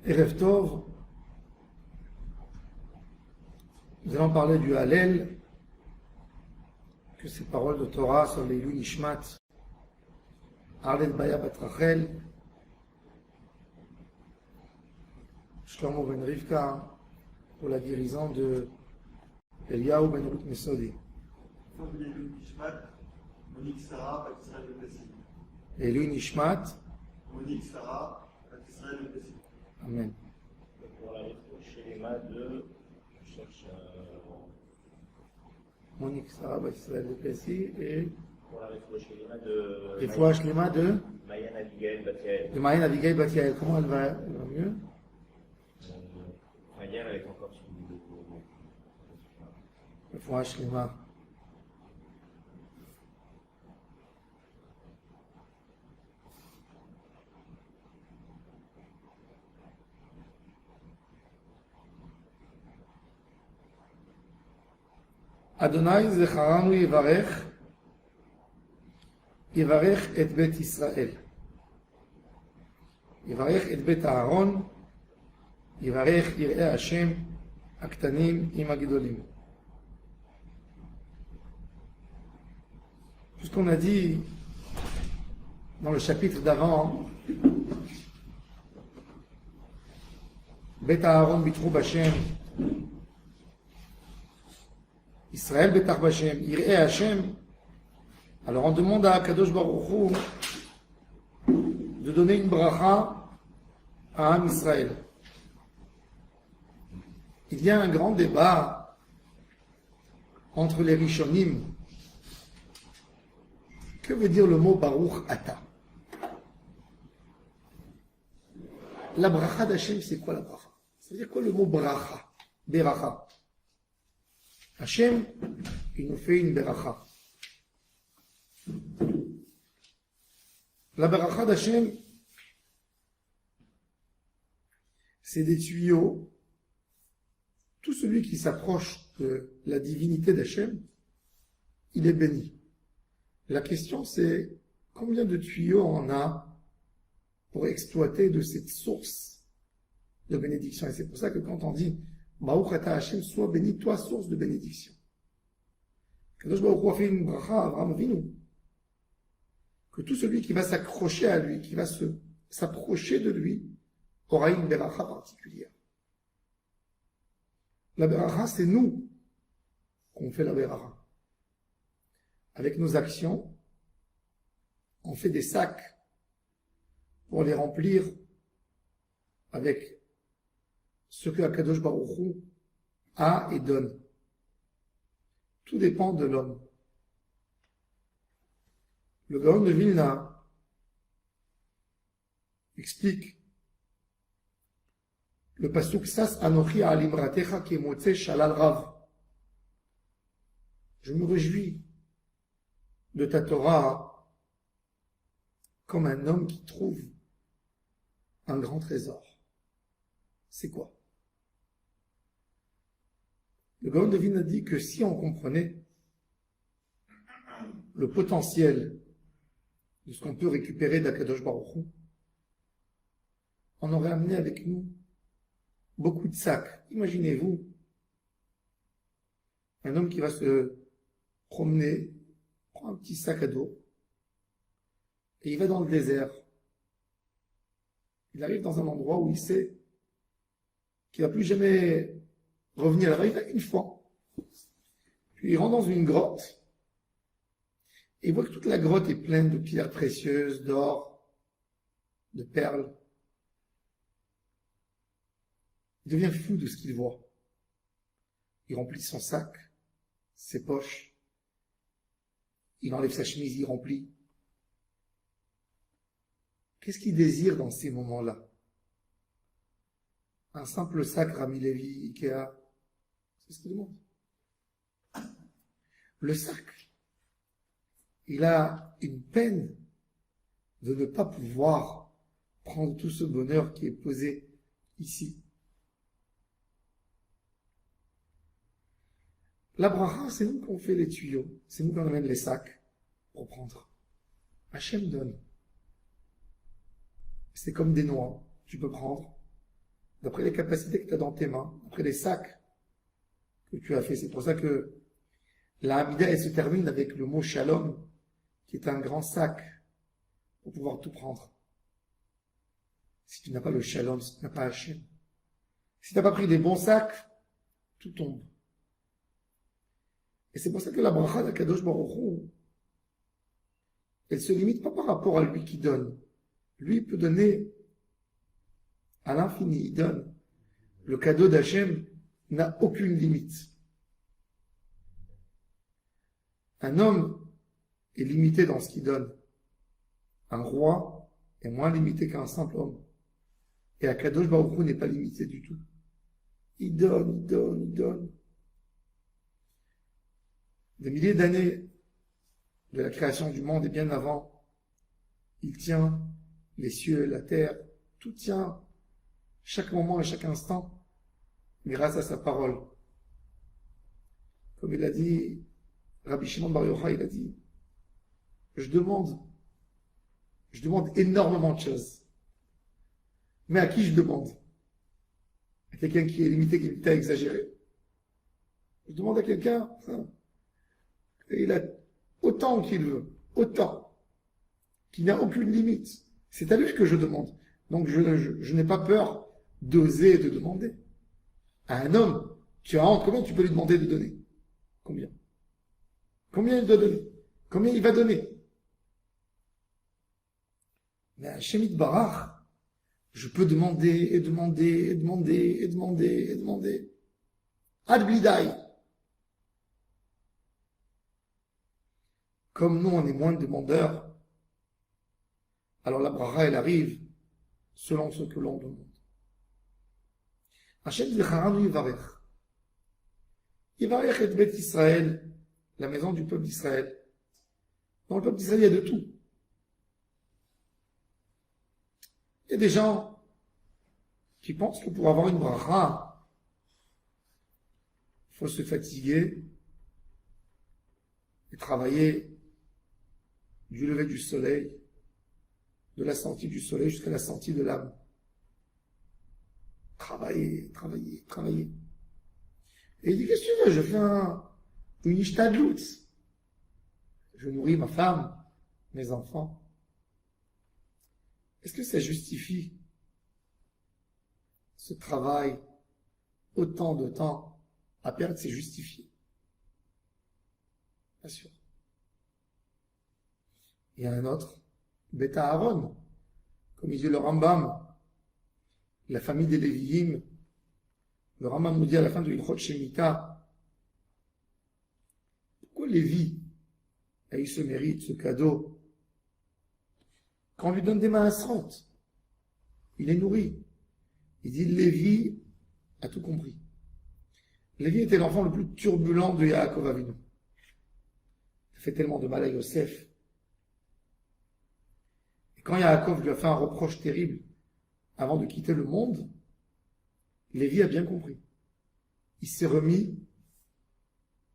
Erev Tov, nous allons parler du Hallel, que ces paroles de Torah sur les Louis Nishmat, Hallel Baya Bat Rachel, Shlomo Ben Rivka, pour la guérison de Eliyahu Ben Ruth Mesodi. Monique Sarah, Bat Israël Le Pessi. Et Louis Nishmat, Monique Sarah, Bat Israël Le Pessi. Amen. Pour la schéma de. Je cherche. Monique Sarah, Bat Israël Le Pessi, et Pour la schéma de. Refoua Shlema de Mayan Abigail Batiael. de Maïen Abigail Batiael. Comment elle va mieux? Mayan avec encore son. Refoua Shlema. Adonai Zecharanu Yevarech et Bet Israël. Yevarech et Bet Aaron, Yevarech Yir'e Hashem, Aktanim im Agidolim. Tout ce qu'on a dit dans le chapitre d'avant, Bet Aaron Bitrou Hashem, Israël Betar Bashem, Yir'e Hashem. Alors on demande à Kadosh Baruch Hu de donner une bracha à Am Israël. Il y a un grand débat entre les Rishonim. Que veut dire le mot Baruch Ata? La bracha d'Hashem, c'est quoi la bracha? Ça veut dire quoi le mot bracha? Beracha. Hachem, il nous fait une beracha. La beracha d'Hachem, c'est des tuyaux. Tout celui qui s'approche de la divinité d'Hachem, il est béni. La question c'est, combien de tuyaux on a pour exploiter de cette source de bénédiction? Et c'est pour ça que quand on dit Baruch Ata Hashem, sois béni, toi, source de bénédiction. Kadosh Baruch Hu a fait une bracha à Avraham Avinu. Que tout celui qui va s'accrocher à lui, qui va s'approcher de lui, aura une beracha particulière. La beracha, c'est nous qu'on fait la beracha. Avec nos actions, on fait des sacs pour les remplir avec ce que Akadosh Baruch Hu a et donne. Tout dépend de l'homme. Le Gaon de Vilna explique le pasuk Sas Anochi Alimratecha Kemotze Shalal Rav. Je me réjouis de ta Torah comme un homme qui trouve un grand trésor. C'est quoi? Le Gaon de Vilna dit que si on comprenait le potentiel de ce qu'on peut récupérer d'Akadosh Baruch Hu, on aurait amené avec nous beaucoup de sacs. Imaginez-vous un homme qui va se promener, prend un petit sac à dos et il va dans le désert. Il arrive dans un endroit où il sait qu'il ne va plus jamais revenir là-bas. Il va une fois. Puis il rentre dans une grotte et il voit que toute la grotte est pleine de pierres précieuses, d'or, de perles. Il devient fou de ce qu'il voit. Il remplit son sac, ses poches. Il enlève sa chemise, il remplit. Qu'est-ce qu'il désire dans ces moments-là? Un simple sac Rami Levi, Ikea. C'est ce qu'il demande. Le sac, il a une peine de ne pas pouvoir prendre tout ce bonheur qui est posé ici. La bracha, c'est nous qu'on fait les tuyaux, c'est nous qu'on amène les sacs pour prendre. Hachem donne. C'est comme des noix, tu peux prendre, d'après les capacités que tu as dans tes mains, d'après les sacs que tu as fait. C'est pour ça que la Hamida, elle se termine avec le mot Shalom, qui est un grand sac pour pouvoir tout prendre. Si tu n'as pas le Shalom, si tu n'as pas Hachem, si tu n'as pas pris des bons sacs, tout tombe. Et c'est pour ça que la bracha d'Akadosh Baruch Hu, elle se limite pas par rapport à lui qui donne. Lui peut donner à l'infini, il donne. Le cadeau d'Hachem n'a aucune limite. Un homme est limité dans ce qu'il donne. Un roi est moins limité qu'un simple homme. Et Akadosh Baruch Hu n'est pas limité du tout. Il donne, il donne, il donne. Des milliers d'années de la création du monde et bien avant, il tient les cieux, la terre, tout tient, chaque moment et chaque instant, grâce à sa parole. Comme il a dit, Rabbi Shimon Bar Yochai, il a dit, je demande énormément de choses. Mais à qui je demande? À quelqu'un qui est limité, qui est exagéré. Je demande à quelqu'un, et il a autant qu'il veut, autant, qui n'a aucune limite. C'est à lui que je demande. Donc je n'ai pas peur d'oser de demander. À un homme, tu as honte, combien tu peux lui demander de donner? Combien? Combien il doit donner? Combien il va donner? Mais à Hachem Yitbarach, je peux demander et demander et demander et demander et demander. Ad blidai. Comme nous, on est moins de demandeurs, alors la bracha, elle arrive selon ce que l'on demande. Hachem Zecharanu Yivarech. Yivarech et Bet Israël, la maison du peuple d'Israël. Dans le peuple d'Israël, il y a de tout. Il y a des gens qui pensent que pour avoir une bracha, il faut se fatiguer et travailler du lever du soleil, de la sortie du soleil jusqu'à la sortie de l'âme. Travailler, travailler, travailler. Et il dit, qu'est-ce que tu veux? Je fais une ishtadlout. Je nourris ma femme, mes enfants. Est-ce que ça justifie ce travail, autant de temps à perdre? C'est justifié. Bien sûr. Il y a un autre, Beta Aaron, comme il dit le Rambam, la famille des Lévi'im. Le Rambam nous dit à la fin de l'Ilchot Shemitah, pourquoi Lévi a eu ce mérite, ce cadeau? Quand on lui donne des mains asserantes, il est nourri. Il dit, Lévi a tout compris. Lévi était l'enfant le plus turbulent de Yaakov Avinu. Il a fait tellement de mal à Yosef. Et quand Yaakov lui a fait un reproche terrible avant de quitter le monde, Lévi a bien compris. Il s'est remis,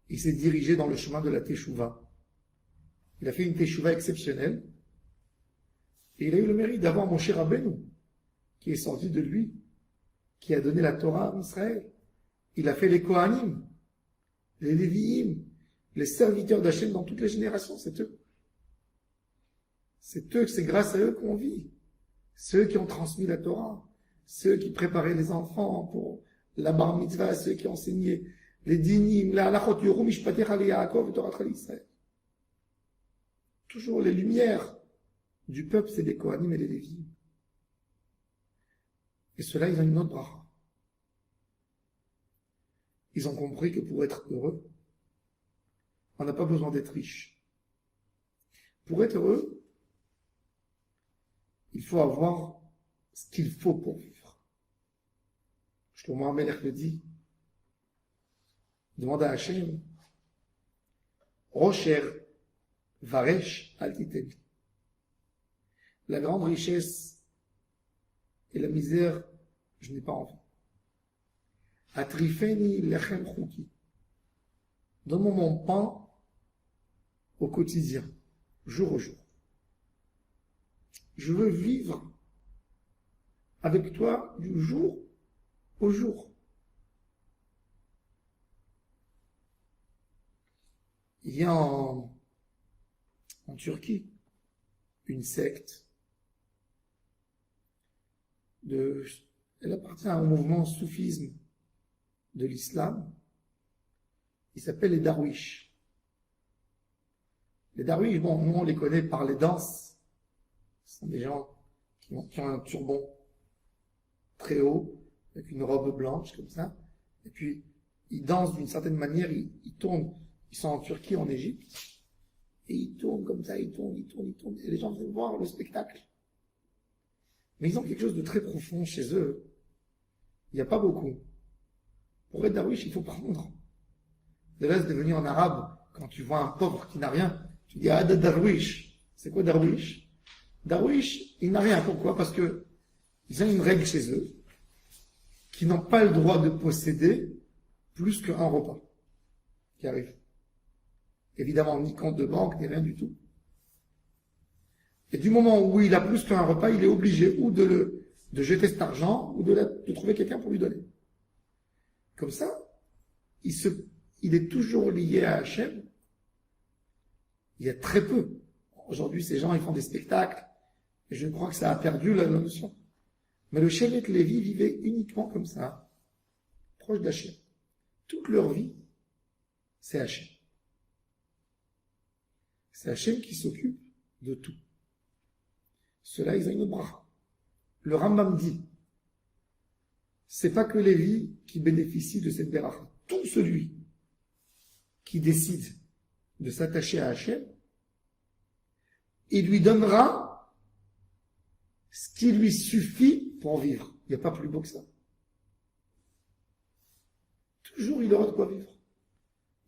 il s'est dirigé dans le chemin de la Teshuvah. Il a fait une Teshuvah exceptionnelle. Et il a eu le mérite d'avoir Moshe Rabbeinu, qui est sorti de lui, qui a donné la Torah à Israël. Il a fait les Kohanim, les Lévi'im, les serviteurs d'Hachem dans toutes les générations, c'est eux. C'est grâce à eux qu'on vit. Ceux qui ont transmis la Torah, ceux qui préparaient les enfants pour la bar mitzvah, ceux qui enseignaient les dinim, la halachot yoru mishpatecha le Yaakov et Torah l'Israël. Toujours les lumières du peuple, c'est les Kohanim et les Lévi'im. Et ceux-là, ils ont une autre bracha. Ils ont compris que pour être heureux, on n'a pas besoin d'être riche. Pour être heureux, il faut avoir ce qu'il faut pour vivre. Shlomo HaMelech le dit. Demande à Hachem, Rocher, Varesh, Altiteli. La grande richesse et la misère, je n'ai pas envie. Atrifeni lechem chouki. Donne-moi mon pain au quotidien, jour au jour. Je veux vivre avec toi du jour au jour. Il y a en Turquie une secte elle appartient au mouvement soufisme de l'islam. Il s'appelle les Darwish. Les Darwish, bon, nous on les connaît par les danses. Ce sont des gens qui ont un turban très haut, avec une robe blanche comme ça. Et puis, ils dansent d'une certaine manière, ils tournent. Ils sont en Turquie, en Égypte. Et ils tournent comme ça, ils tournent. Et les gens viennent voir le spectacle. Mais ils ont quelque chose de très profond chez eux. Il n'y a pas beaucoup. Pour être Darwish, il faut prendre. De là, de devenir en arabe, quand tu vois un pauvre qui n'a rien, tu dis, ah, Darwish. C'est quoi Darwish? Darwish, il n'a rien. Pourquoi? Parce que ils ont une règle chez eux, qui n'ont pas le droit de posséder plus qu'un repas qui arrive. Évidemment, ni compte de banque, ni rien du tout. Et du moment où il a plus qu'un repas, il est obligé ou de jeter cet argent, ou de trouver quelqu'un pour lui donner. Comme ça, il est toujours lié à Hachem. Il y a très peu. Aujourd'hui, ces gens, ils font des spectacles, et je crois que ça a perdu la notion. Mais le Shevet Lévi vivait uniquement comme ça, proche d'Hachem. Toute leur vie, c'est Hachem. C'est Hachem qui s'occupe de tout. Ceux-là, ils ont une bracha. Le Rambam dit, c'est pas que Lévi qui bénéficie de cette bracha. Tout celui qui décide de s'attacher à Hachem, il lui donnera ce qui lui suffit pour vivre. Il n'y a pas plus beau que ça. Toujours, il aura de quoi vivre.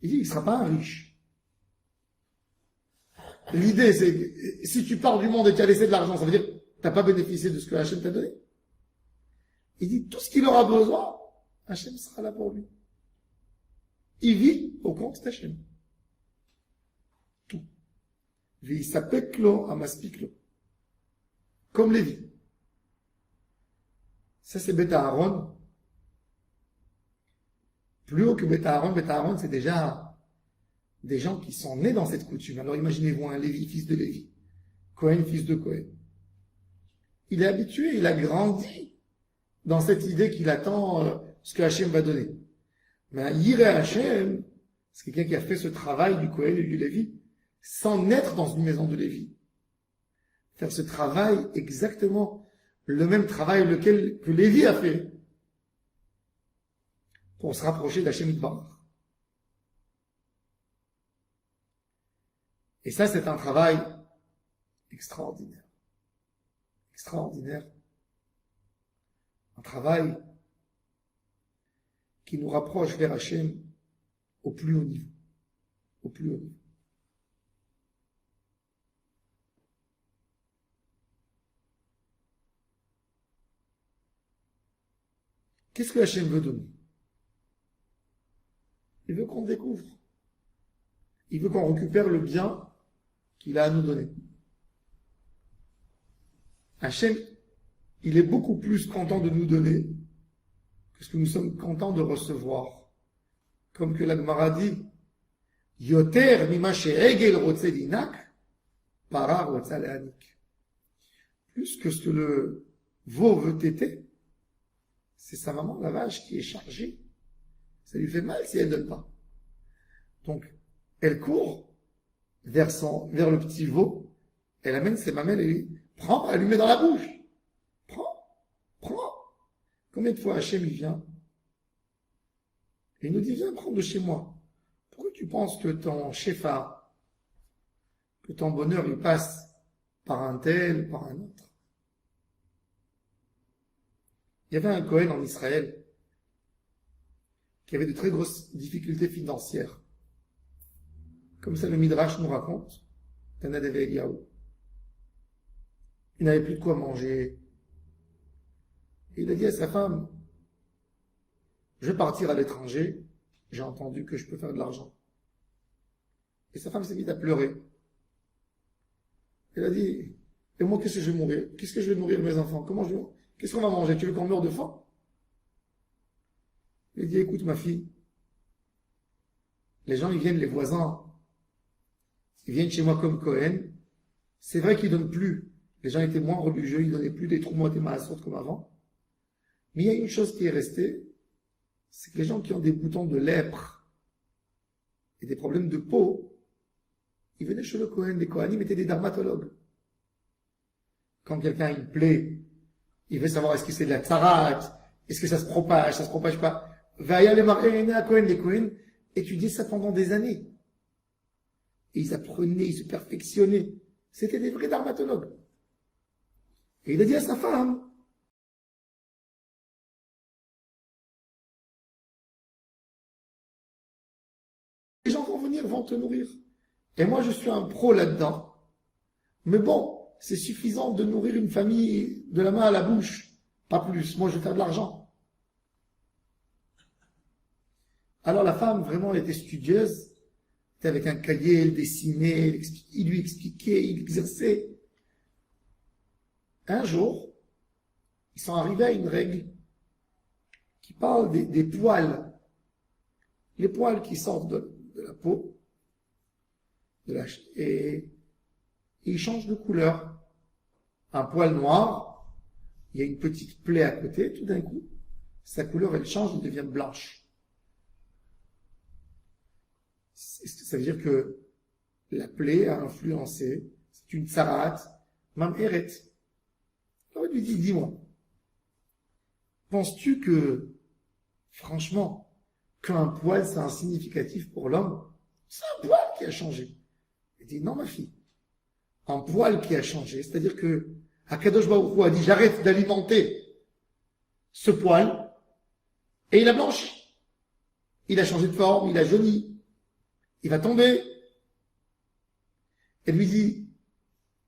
Il dit, il ne sera pas un riche. L'idée, c'est que si tu pars du monde et tu as laissé de l'argent, ça veut dire que tu n'as pas bénéficié de ce que Hachem t'a donné. Il dit, tout ce qu'il aura besoin, Hachem sera là pour lui. Il vit au compte d'Hachem. Tout. V'isapeklo amaspiklo. Comme Lévi. Ça, c'est Beth Aaron. Plus haut que Beth Aaron, c'est déjà des gens qui sont nés dans cette coutume. Alors imaginez-vous un Lévi, fils de Lévi. Cohen, fils de Cohen. Il est habitué, il a grandi dans cette idée qu'il attend ce que Hachem va donner. Mais un Yireh Hachem, c'est quelqu'un qui a fait ce travail du Cohen et du Lévi sans naître dans une maison de Lévi. Faire ce travail exactement le même travail que Lévi a fait pour se rapprocher d'Hachem Yitbarach. Et ça, c'est un travail extraordinaire. Extraordinaire. Un travail qui nous rapproche vers Hachem au plus haut niveau. Au plus haut niveau. Qu'est-ce que Hachem veut de nous? Il veut qu'on découvre. Il veut qu'on récupère le bien qu'il a à nous donner. Hachem, il est beaucoup plus content de nous donner que ce que nous sommes contents de recevoir. Comme que la Gemara dit, Yoter mima she'egel rotze linak, para rotze le'anik. Plus que ce que le veau veut téter, c'est sa maman, la vache, qui est chargée. Ça lui fait mal si elle ne donne pas. Donc, elle court vers le petit veau, elle amène ses mamelles et lui prend, elle lui met dans la bouche. Prends. Combien de fois Hachem il vient et il nous dit, viens prendre de chez moi. Pourquoi tu penses que ton shefa, que ton bonheur il passe par un tel, par un autre? Il y avait un Cohen en Israël qui avait de très grosses difficultés financières. Comme ça, le Midrash nous raconte, Tana de Eliyahu. Il n'avait plus de quoi manger. Et il a dit à sa femme, je vais partir à l'étranger, j'ai entendu que je peux faire de l'argent. Et sa femme s'est mise à pleurer. Elle a dit, et moi, qu'est-ce que je vais mourir? Qu'est-ce que je vais nourrir mes enfants? Qu'est-ce qu'on va manger? Tu veux qu'on meure de faim? Il dit, écoute ma fille, les gens, ils viennent, les voisins, ils viennent chez moi comme Cohen. C'est vrai qu'ils donnent plus. Les gens étaient moins religieux, ils donnaient plus des trous des maasot comme avant. Mais il y a une chose qui est restée, c'est que les gens qui ont des boutons de lèpre et des problèmes de peau, ils venaient chez le Cohen. Les Kohanim étaient des dermatologues. Quand quelqu'un a une plaie, il veut savoir est-ce que c'est de la tsarat, est-ce que ça se propage pas. Va y aller à Cohen, les Cohen, étudier ça pendant des années. Et ils apprenaient, ils se perfectionnaient. C'était des vrais dermatologues. Et il a dit à sa femme, les gens vont venir, vont te nourrir. Et moi, je suis un pro là-dedans. Mais bon, c'est suffisant de nourrir une famille de la main à la bouche. Pas plus. Moi, je vais faire de l'argent. Alors la femme, vraiment, elle était studieuse. Elle était avec un cahier, elle dessinait, il lui expliquait, il exerçait. Un jour, ils sont arrivés à une règle qui parle des poils. Les poils qui sortent de la peau, et ils changent de couleur. Un poil noir, il y a une petite plaie à côté, tout d'un coup, sa couleur, elle change, elle devient blanche. Ça veut dire que la plaie a influencé, c'est une tsarat, même eret. Alors il lui dit, dis-moi, penses-tu que, franchement, qu'un poil c'est insignificatif pour l'homme? C'est un poil qui a changé. Il dit, non ma fille, un poil qui a changé, c'est-à-dire que Akadosh Baruch Hu a dit, j'arrête d'alimenter ce poil, et il a blanchi. Il a changé de forme, il a jauni. Il va tomber. Elle lui dit,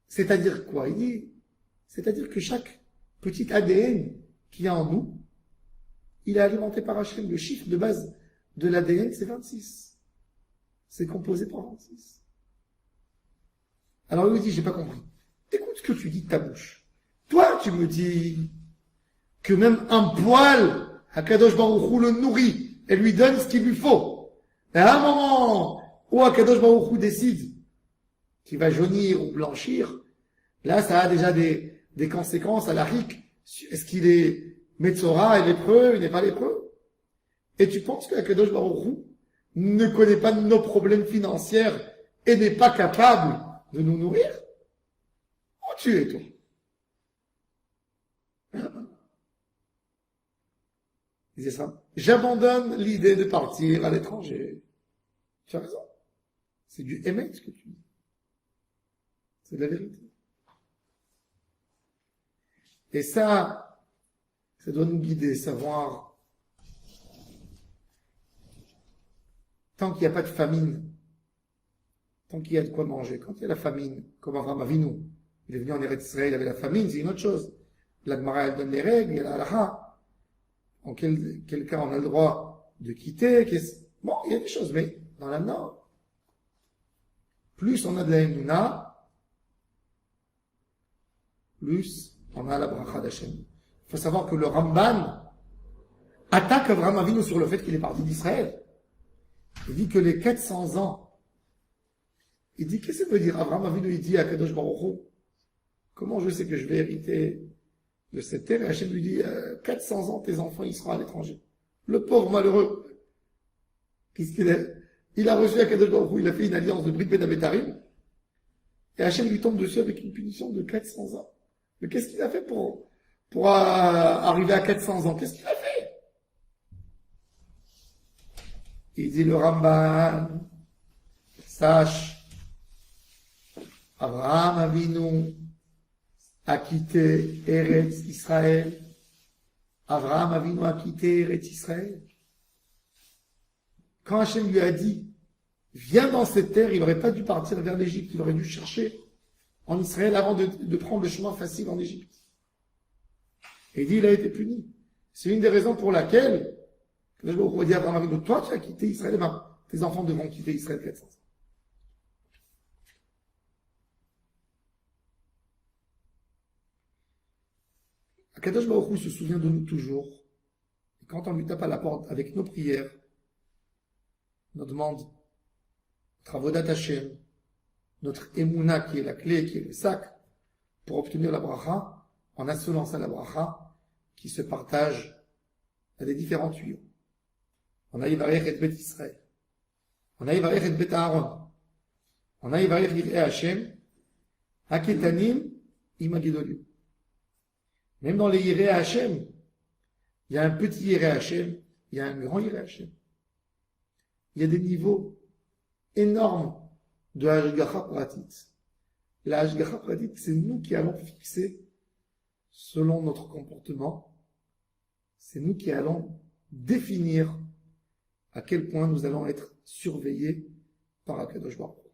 c'est-à-dire quoi? Il dit, c'est-à-dire que chaque petit ADN qu'il y a en nous, il est alimenté par Hachem. Le chiffre de base de l'ADN, c'est 26. C'est composé par 26. Alors il lui dit, j'ai pas compris. Écoute ce que tu dis de ta bouche. Toi, tu me dis que même un poil, Akadosh Baruch Hu le nourrit et lui donne ce qu'il lui faut. Et à un moment où Akadosh Baruch Hu décide qu'il va jaunir ou blanchir, là, ça a déjà des conséquences à la rique. Est-ce qu'il est Metzora et lépreux, il n'est pas lépreux? Et tu penses que Akadosh Baruch Hu ne connaît pas nos problèmes financiers et n'est pas capable de nous nourrir? Oh, tu es toi. Il disait ça. J'abandonne l'idée de partir à l'étranger. Tu as raison. C'est du émet ce que tu dis. C'est de la vérité. Et ça doit nous guider, savoir, tant qu'il n'y a pas de famine, tant qu'il y a de quoi manger, quand il y a la famine, comme Avraham Avinu, il est venu en Eretz Israël, il avait la famine, c'est une autre chose. La Gemara, elle donne les règles, il y a la halakha. En quel cas on a le droit de quitter, bon, il y a des choses, mais dans la norme, plus on a de la Emouna, plus on a la bracha d'Hachem. Il faut savoir que le Ramban attaque Avraham Avinu sur le fait qu'il est parti d'Israël. Il dit que les 400 ans, il dit, qu'est-ce que ça veut dire? Avraham Avinu, il dit à Kadosh Baruch Hu, comment je sais que je vais hériter de cette terre? Et Hachem lui dit, 400 ans, tes enfants, ils seront à l'étranger. Le pauvre malheureux, qu'est-ce qu'il est? Il a reçu à Kadosh Baruch Hu, il a fait une alliance de Brit Ben Abetarim, et Hachem lui tombe dessus avec une punition de 400 ans. Mais qu'est-ce qu'il a fait pour arriver à 400 ans? Qu'est-ce qu'il a fait? Il dit le Ramban, sache, Avraham Avinu a quitté Eretz Israël. Avraham Avinu a quitté Eretz Israël. Quand Hachem lui a dit, viens dans cette terre, il n'aurait pas dû partir vers l'Égypte, il aurait dû chercher en Israël avant de prendre le chemin facile en Égypte. Et il dit, il a été puni. C'est une des raisons pour laquelle, je vais dire à Avraham Avinu, toi tu as quitté Israël, ben, tes enfants devront quitter Israël 400 ans. Akadosh Baruch Hu se souvient de nous toujours. Et quand on lui tape à la porte avec nos prières, nos demandes, notre avodat Hashem, notre émouna qui est la clé, qui est le sac, pour obtenir la bracha, en assonance à la bracha, qui se partage à des différents tuyaux. On a Yivarech et Bet Israël. On a Yivarech et Bet Aaron. On a Yivarech Yireh Hashem. Haketanim Imagidolim. Même dans les Yireh Hashem, il y a un petit Yireh Hashem, il y a un grand Yireh Hashem. Il y a des niveaux énormes de Hashgacha Pratit. La Hashgacha Pratit, c'est nous qui allons fixer selon notre comportement. C'est nous qui allons définir à quel point nous allons être surveillés par Akadosh Baruch Hu.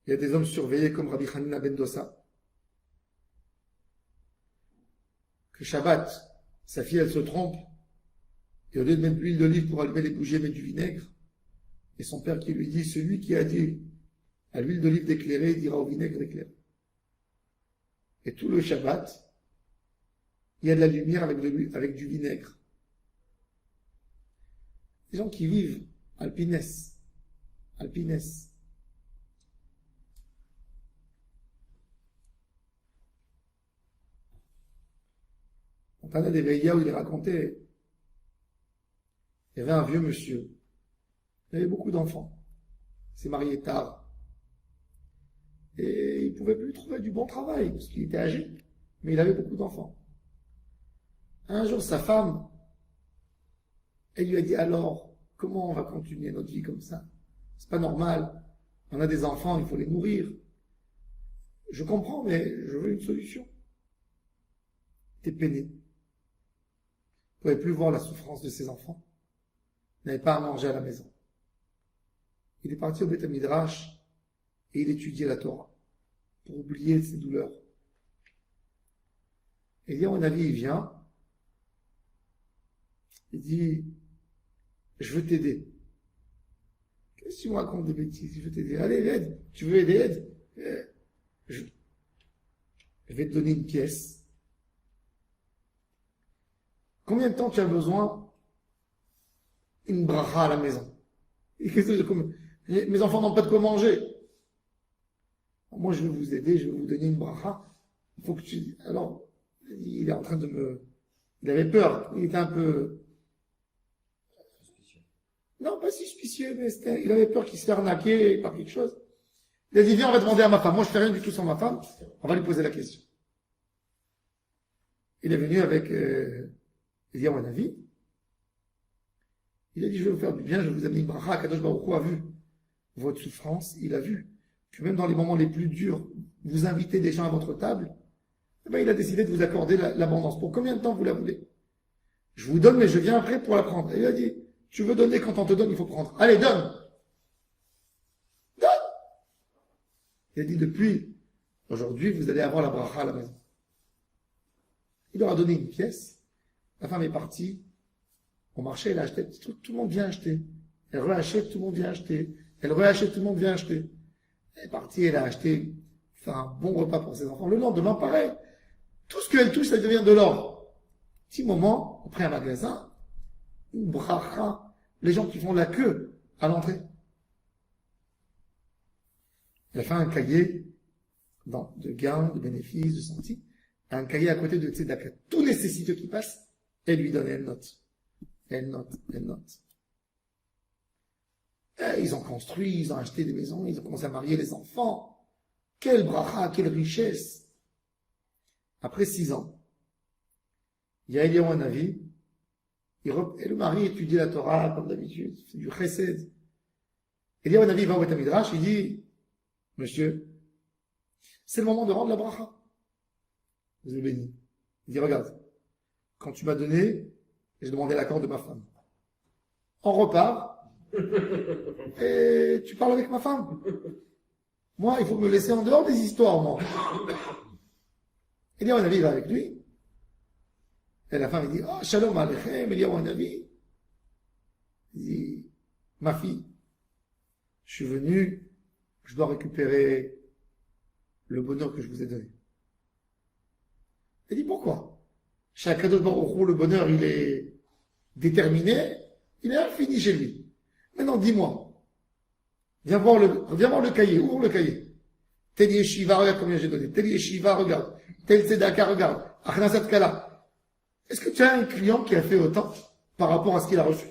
Il y a des hommes surveillés comme Rabbi Hanina ben Dosa. Que Shabbat, sa fille, elle se trompe, et au lieu de mettre de l'huile d'olive pour allumer les bougies, elle met du vinaigre. Et son père qui lui dit, celui qui a dit à l'huile d'olive d'éclairer, il dira au vinaigre d'éclairer. Et tout le Shabbat, il y a de la lumière avec du vinaigre. Les gens qui vivent alpines. Montana des Veillas où il racontait, il y avait un vieux monsieur, il avait beaucoup d'enfants, il s'est marié tard, et il ne pouvait plus trouver du bon travail, parce qu'il était âgé, mais il avait beaucoup d'enfants. Un jour, sa femme, elle lui a dit, alors, comment on va continuer notre vie comme ça? C'est pas normal, on a des enfants, il faut les nourrir. Je comprends, mais je veux une solution. Il était peiné. Il ne pouvait plus voir la souffrance de ses enfants. Il n'avait pas à manger à la maison. Il est parti au Beth Midrash et il étudiait la Torah pour oublier ses douleurs. Et il y a un avis, il vient, il dit, je veux t'aider. Qu'est-ce que tu me racontes des bêtises? Je veux t'aider. Allez, aide. Tu veux aider, aide. Je vais te donner une pièce. Combien de temps tu as besoin une bracha à la maison? Et mes enfants n'ont pas de quoi manger. Moi, je vais vous aider, je vais vous donner une bracha. Il faut que tu... Alors, il est en train de me... Il avait peur. Il était un peu... Non, pas suspicieux, mais il avait peur qu'il se fasse arnaquer par quelque chose. Il a dit, viens, on va demander à ma femme. Moi, je fais rien du tout sans ma femme. On va lui poser la question. Il est venu avec... il dit, à mon avis, il a dit, je vais vous faire du bien, je vais vous amener une bracha. Kadosh Baruch Hu a vu votre souffrance, il a vu que même dans les moments les plus durs, vous invitez des gens à votre table, eh ben, il a décidé de vous accorder l'abondance. Pour combien de temps vous la voulez? Je vous donne, mais je viens après pour la prendre. Et il a dit, tu veux donner, quand on te donne, il faut prendre. Allez, donne! Donne! Il a dit, depuis aujourd'hui, vous allez avoir la bracha à la maison. Il leur a donné une pièce. La femme est partie au marché, elle a acheté, tout le monde vient acheter. Elle réachète, tout le monde vient acheter. Elle réachète, tout le monde vient acheter. Elle est partie, elle a acheté, fait un bon repas pour ses enfants. Le lendemain, pareil. Tout ce qu'elle touche, ça devient de l'or. Petit moment, après un magasin, une bracha, les gens qui font la queue à l'entrée. Elle a fait un cahier de gains, de bénéfices, de centimes. Un cahier à côté de Tzedaka. Tout nécessiteux qui passe, elle lui donne, elle note. Elle note. Et ils ont construit, ils ont acheté des maisons, ils ont commencé à marier les enfants. Quelle bracha, quelle richesse. Après 6 ans, il y a Eliyahu Hanavi, et le mari étudie la Torah comme d'habitude, c'est du chesed. Eliyahu Hanavi va au Beth Midrash, il dit, monsieur, c'est le moment de rendre la bracha. Vous êtes béni. Il dit, regarde, quand tu m'as donné, j'ai demandé l'accord de ma femme. On repart, et tu parles avec ma femme. Moi, il faut me laisser en dehors des histoires, moi. Eliyahu Hanavi va avec lui. Et la femme, il dit, oh, shalom aleichem, Eliyahu Hanavi. Il dit, ma fille, je suis venu, je dois récupérer le bonheur que je vous ai donné. Elle dit, pourquoi? Chez Akadosh Baruch Hu, le bonheur, il est déterminé, il est infini chez lui. Maintenant, dis-moi, viens voir le cahier, ouvre le cahier. Tel yeshiva, regarde combien j'ai donné. Tel yeshiva, regarde. Tel tzedaka, regarde. Achnasat kala. Est-ce que tu as un client qui a fait autant par rapport à ce qu'il a reçu?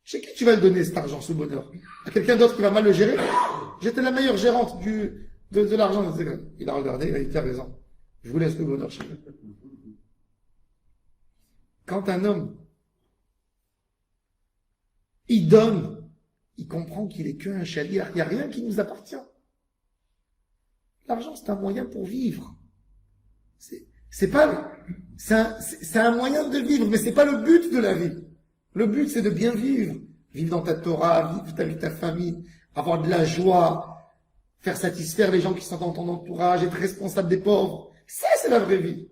Chez qui tu vas le donner cet argent, ce bonheur? À quelqu'un d'autre qui va mal le gérer? J'étais la meilleure gérante de l'argent. Il a regardé, il a dit, t'as raison. Je vous laisse le bonheur chez vous. Quand un homme, il donne, il comprend qu'il est qu'un chaliar. Il n'y a rien qui nous appartient. L'argent, c'est un moyen pour vivre. C'est un moyen de vivre, mais c'est pas le but de la vie. Le but, c'est de bien vivre. Vivre dans ta Torah, vivre avec ta famille, avoir de la joie, faire satisfaire les gens qui sont dans ton entourage, être responsable des pauvres. Ça, c'est la vraie vie.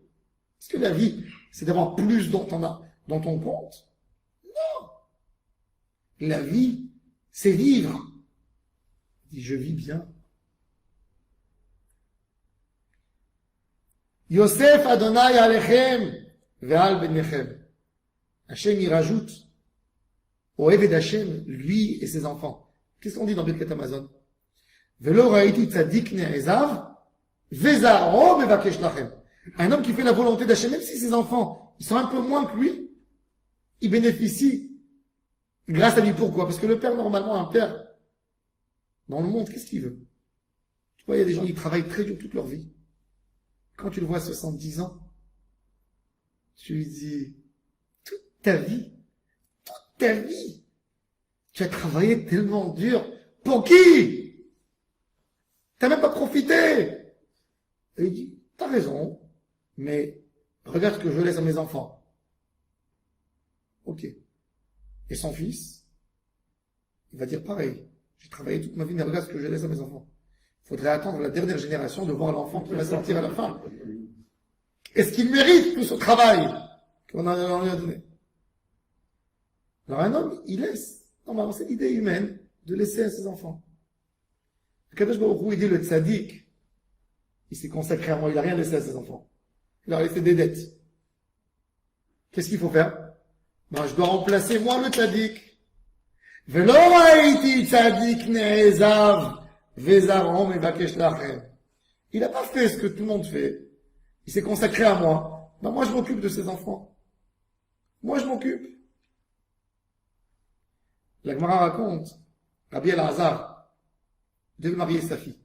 Est-ce que la vie, c'est d'avoir plus dans ton compte? Non. La vie, c'est vivre. Il dit, je vis bien. Yosef Adonai Alechem ve'al benechem. Hachem y rajoute au Eved Hachem, lui et ses enfants. Qu'est-ce qu'on dit dans Birkat Amazon? Velo raïti tzadik ne'ezav vezaro mevakesh lachem. Un homme qui fait la volonté d'Hachem, même si ses enfants, ils sont un peu moins que lui, ils bénéficient grâce à lui. Pourquoi? Parce que le père, normalement, un père, dans le monde, qu'est-ce qu'il veut? Tu vois, il y a des gens qui travaillent très dur toute leur vie. Quand tu le vois à 70 ans, tu lui dis, toute ta vie, tu as travaillé tellement dur. Pour qui? T'as même pas profité. Et il dit, t'as raison, mais regarde ce que je laisse à mes enfants. Ok. Et son fils, il va dire pareil. J'ai travaillé toute ma vie, mais regarde ce que je laisse à mes enfants. Il faudrait attendre la dernière génération de voir l'enfant qui va sortir à la fin. Est-ce qu'il mérite tout ce travail qu'on en a donné? Alors un homme, il laisse. Normalement, c'est l'idée humaine de laisser à ses enfants. Kadosh Baruch Hu, il dit le tzaddik, il s'est consacré à moi, il n'a rien laissé à ses enfants. Il a laissé des dettes. Qu'est-ce qu'il faut faire? Ben, je dois remplacer moi le tzaddik. Velo raïti tzaddik ne'ezav vezarom mevakesh lachem. Il n'a pas fait ce que tout le monde fait. Il s'est consacré à moi. Ben, moi, je m'occupe de ses enfants. Moi, je m'occupe. La Gemara raconte, Rabbi Elazar devait marier sa fille.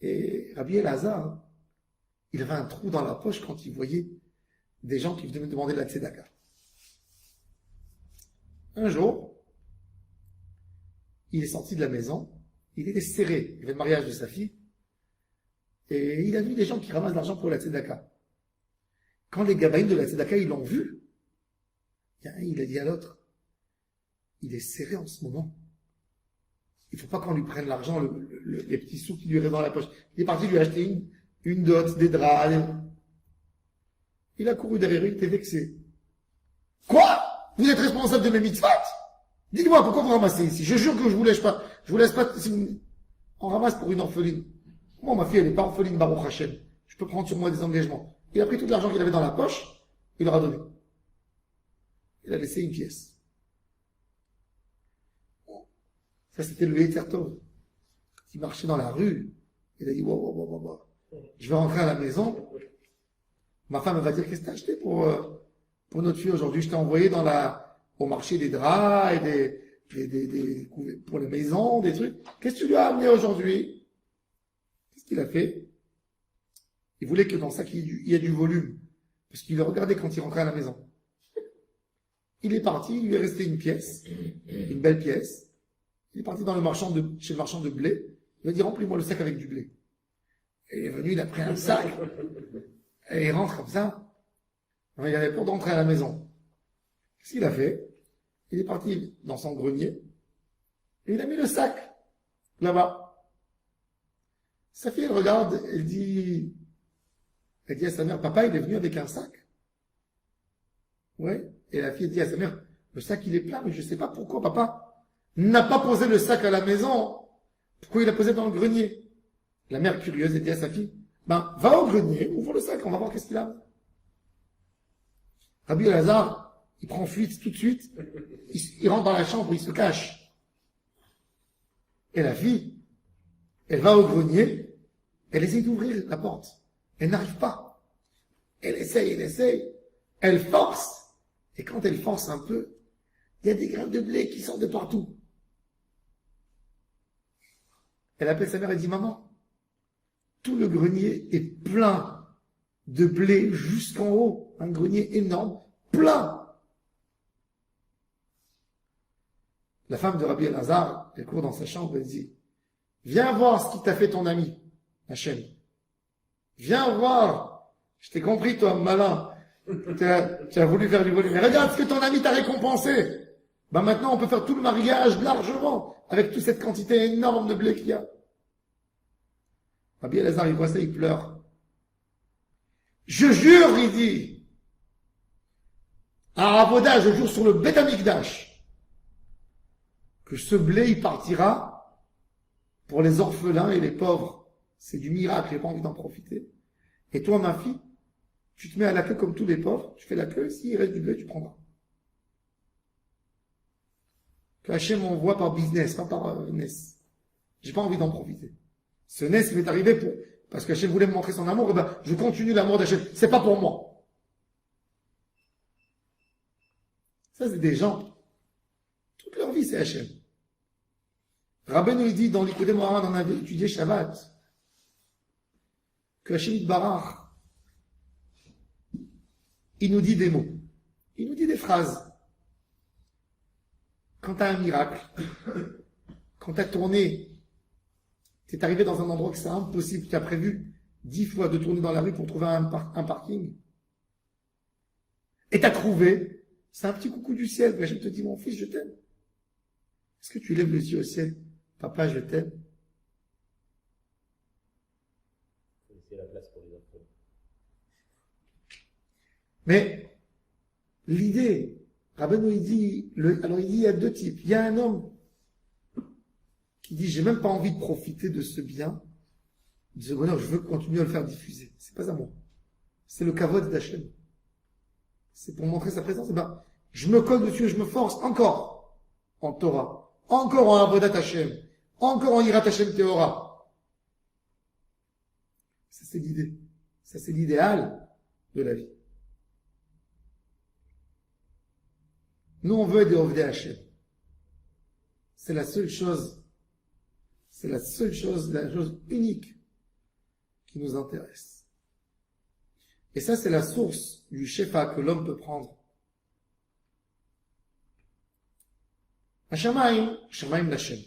Et Rabbi Elazar, il avait un trou dans la poche quand il voyait des gens qui venaient me demander de la tzedaka. Un jour, il est sorti de la maison, il était serré, il avait le mariage de sa fille, et il a vu des gens qui ramassent de l'argent pour la tzedaka. Quand les gabaïnes de la tzedaka, ils l'ont vu, il a dit à l'autre, il est serré en ce moment. Il ne faut pas qu'on lui prenne l'argent, les petits sous qui lui restent dans la poche. Il est parti lui acheter une dot, des draps. Il a couru derrière lui, il était vexé. Quoi? Vous êtes responsable de mes mitzvot? Dites-moi, pourquoi vous ramassez ici? Je jure que je vous laisse pas. Je vous laisse pas. On ramasse pour une orpheline. Moi, ma fille, elle n'est pas orpheline, Baruch Hashem. Je peux prendre sur moi des engagements. Il a pris tout l'argent qu'il avait dans la poche, il leur a donné. Il a laissé une pièce. Ça, c'était le Yetzer Tov. Il marchait dans la rue. Il a dit, wow. Je vais rentrer à la maison. Ma femme va dire, qu'est-ce que t'as acheté pour notre fille aujourd'hui? Je t'ai envoyé au marché des draps et pour les maisons, des trucs. Qu'est-ce que tu lui as amené aujourd'hui? Qu'est-ce qu'il a fait? Il voulait que dans ça, il y ait du volume. Parce qu'il le regardait quand il rentrait à la maison. Il est parti, il lui est resté une pièce, une belle pièce. Il est parti chez le marchand de blé. Il a dit, remplis-moi le sac avec du blé. Et il est venu, il a pris un sac. Et il rentre comme ça. Il avait peur d'entrer à la maison. Qu'est-ce qu'il a fait? Il est parti dans son grenier. Et il a mis le sac. Là-bas. Sa fille, elle regarde, elle dit à sa mère, papa, il est venu avec un sac. Ouais. Et la fille dit à sa mère, le sac, il est plein, mais je ne sais pas pourquoi, papa n'a pas posé le sac à la maison. Pourquoi il l'a posé dans le grenier? La mère curieuse, elle dit à sa fille, Ben, va au grenier, ouvre le sac, on va voir qu'est-ce qu'il a. Rabbi Elazar, il prend fuite tout de suite, il rentre dans la chambre, il se cache. Et la fille, elle va au grenier, elle essaie d'ouvrir la porte. Elle n'arrive pas. Elle essaye. Elle force. Et quand elle force un peu, il y a des grains de blé qui sortent de partout. Elle appelle sa mère et dit, maman, tout le grenier est plein de blé jusqu'en haut. Un grenier énorme, plein. La femme de Rabbi Elazar, elle court dans sa chambre et dit, viens voir ce qui t'a fait ton ami, Hachem. Viens voir. Je t'ai compris, toi, malin. Tu as voulu faire du volume. Mais regarde ce que ton ami t'a récompensé. Ben maintenant, on peut faire tout le mariage largement avec toute cette quantité énorme de blé qu'il y a. Rabbi Elazar, il voit ça, il pleure. Je jure, il dit, à Avoda, je jure sur le Beth Amikdash, que ce blé, il partira pour les orphelins et les pauvres. C'est du miracle, j'ai pas envie d'en profiter. Et toi, ma fille, tu te mets à la queue comme tous les pauvres, tu fais la queue, s'il reste du blé, tu prendras. Que Hachem m'envoie par business, pas par NES. J'ai pas envie d'en profiter. Ce NES m'est arrivé parce que Hachem voulait me montrer son amour, et ben, je continue l'amour d'Hachem. C'est pas pour moi. Ça, c'est des gens. Toute leur vie, c'est Hachem. Rabbeinu, il dit, dans l'Ikudé Moharan, on avait étudié Shabbat, que Hachem Barach, il nous dit des mots. Il nous dit des phrases. Quand tu as un miracle, quand tu as tourné, tu es arrivé dans un endroit que c'est impossible, tu as prévu 10 fois de tourner dans la rue pour trouver un parking, et tu as trouvé, c'est un petit coucou du ciel. Je te dis, mon fils, je t'aime. Est-ce que tu lèves les yeux au ciel? Papa, je t'aime. C'est la place pour les enfants. Mais l'idée, Rabbeinu, il dit, il y a deux types. Il y a un homme qui dit, j'ai même pas envie de profiter de ce bien, de ce bonheur, je veux continuer à le faire diffuser. C'est pas à moi. C'est le kavod d'Hachem. C'est pour montrer sa présence. Et ben, je me colle dessus et je me force encore en Torah, encore en Avodat Hachem, encore en Yirat Hachem Théora. Ça, c'est l'idée. Ça, c'est l'idéal de la vie. Nous, on veut être des Ovdei Hachem. C'est la seule chose unique qui nous intéresse. Et ça, c'est la source du shefa que l'homme peut prendre. Hashamayim, Shamayim Lashem.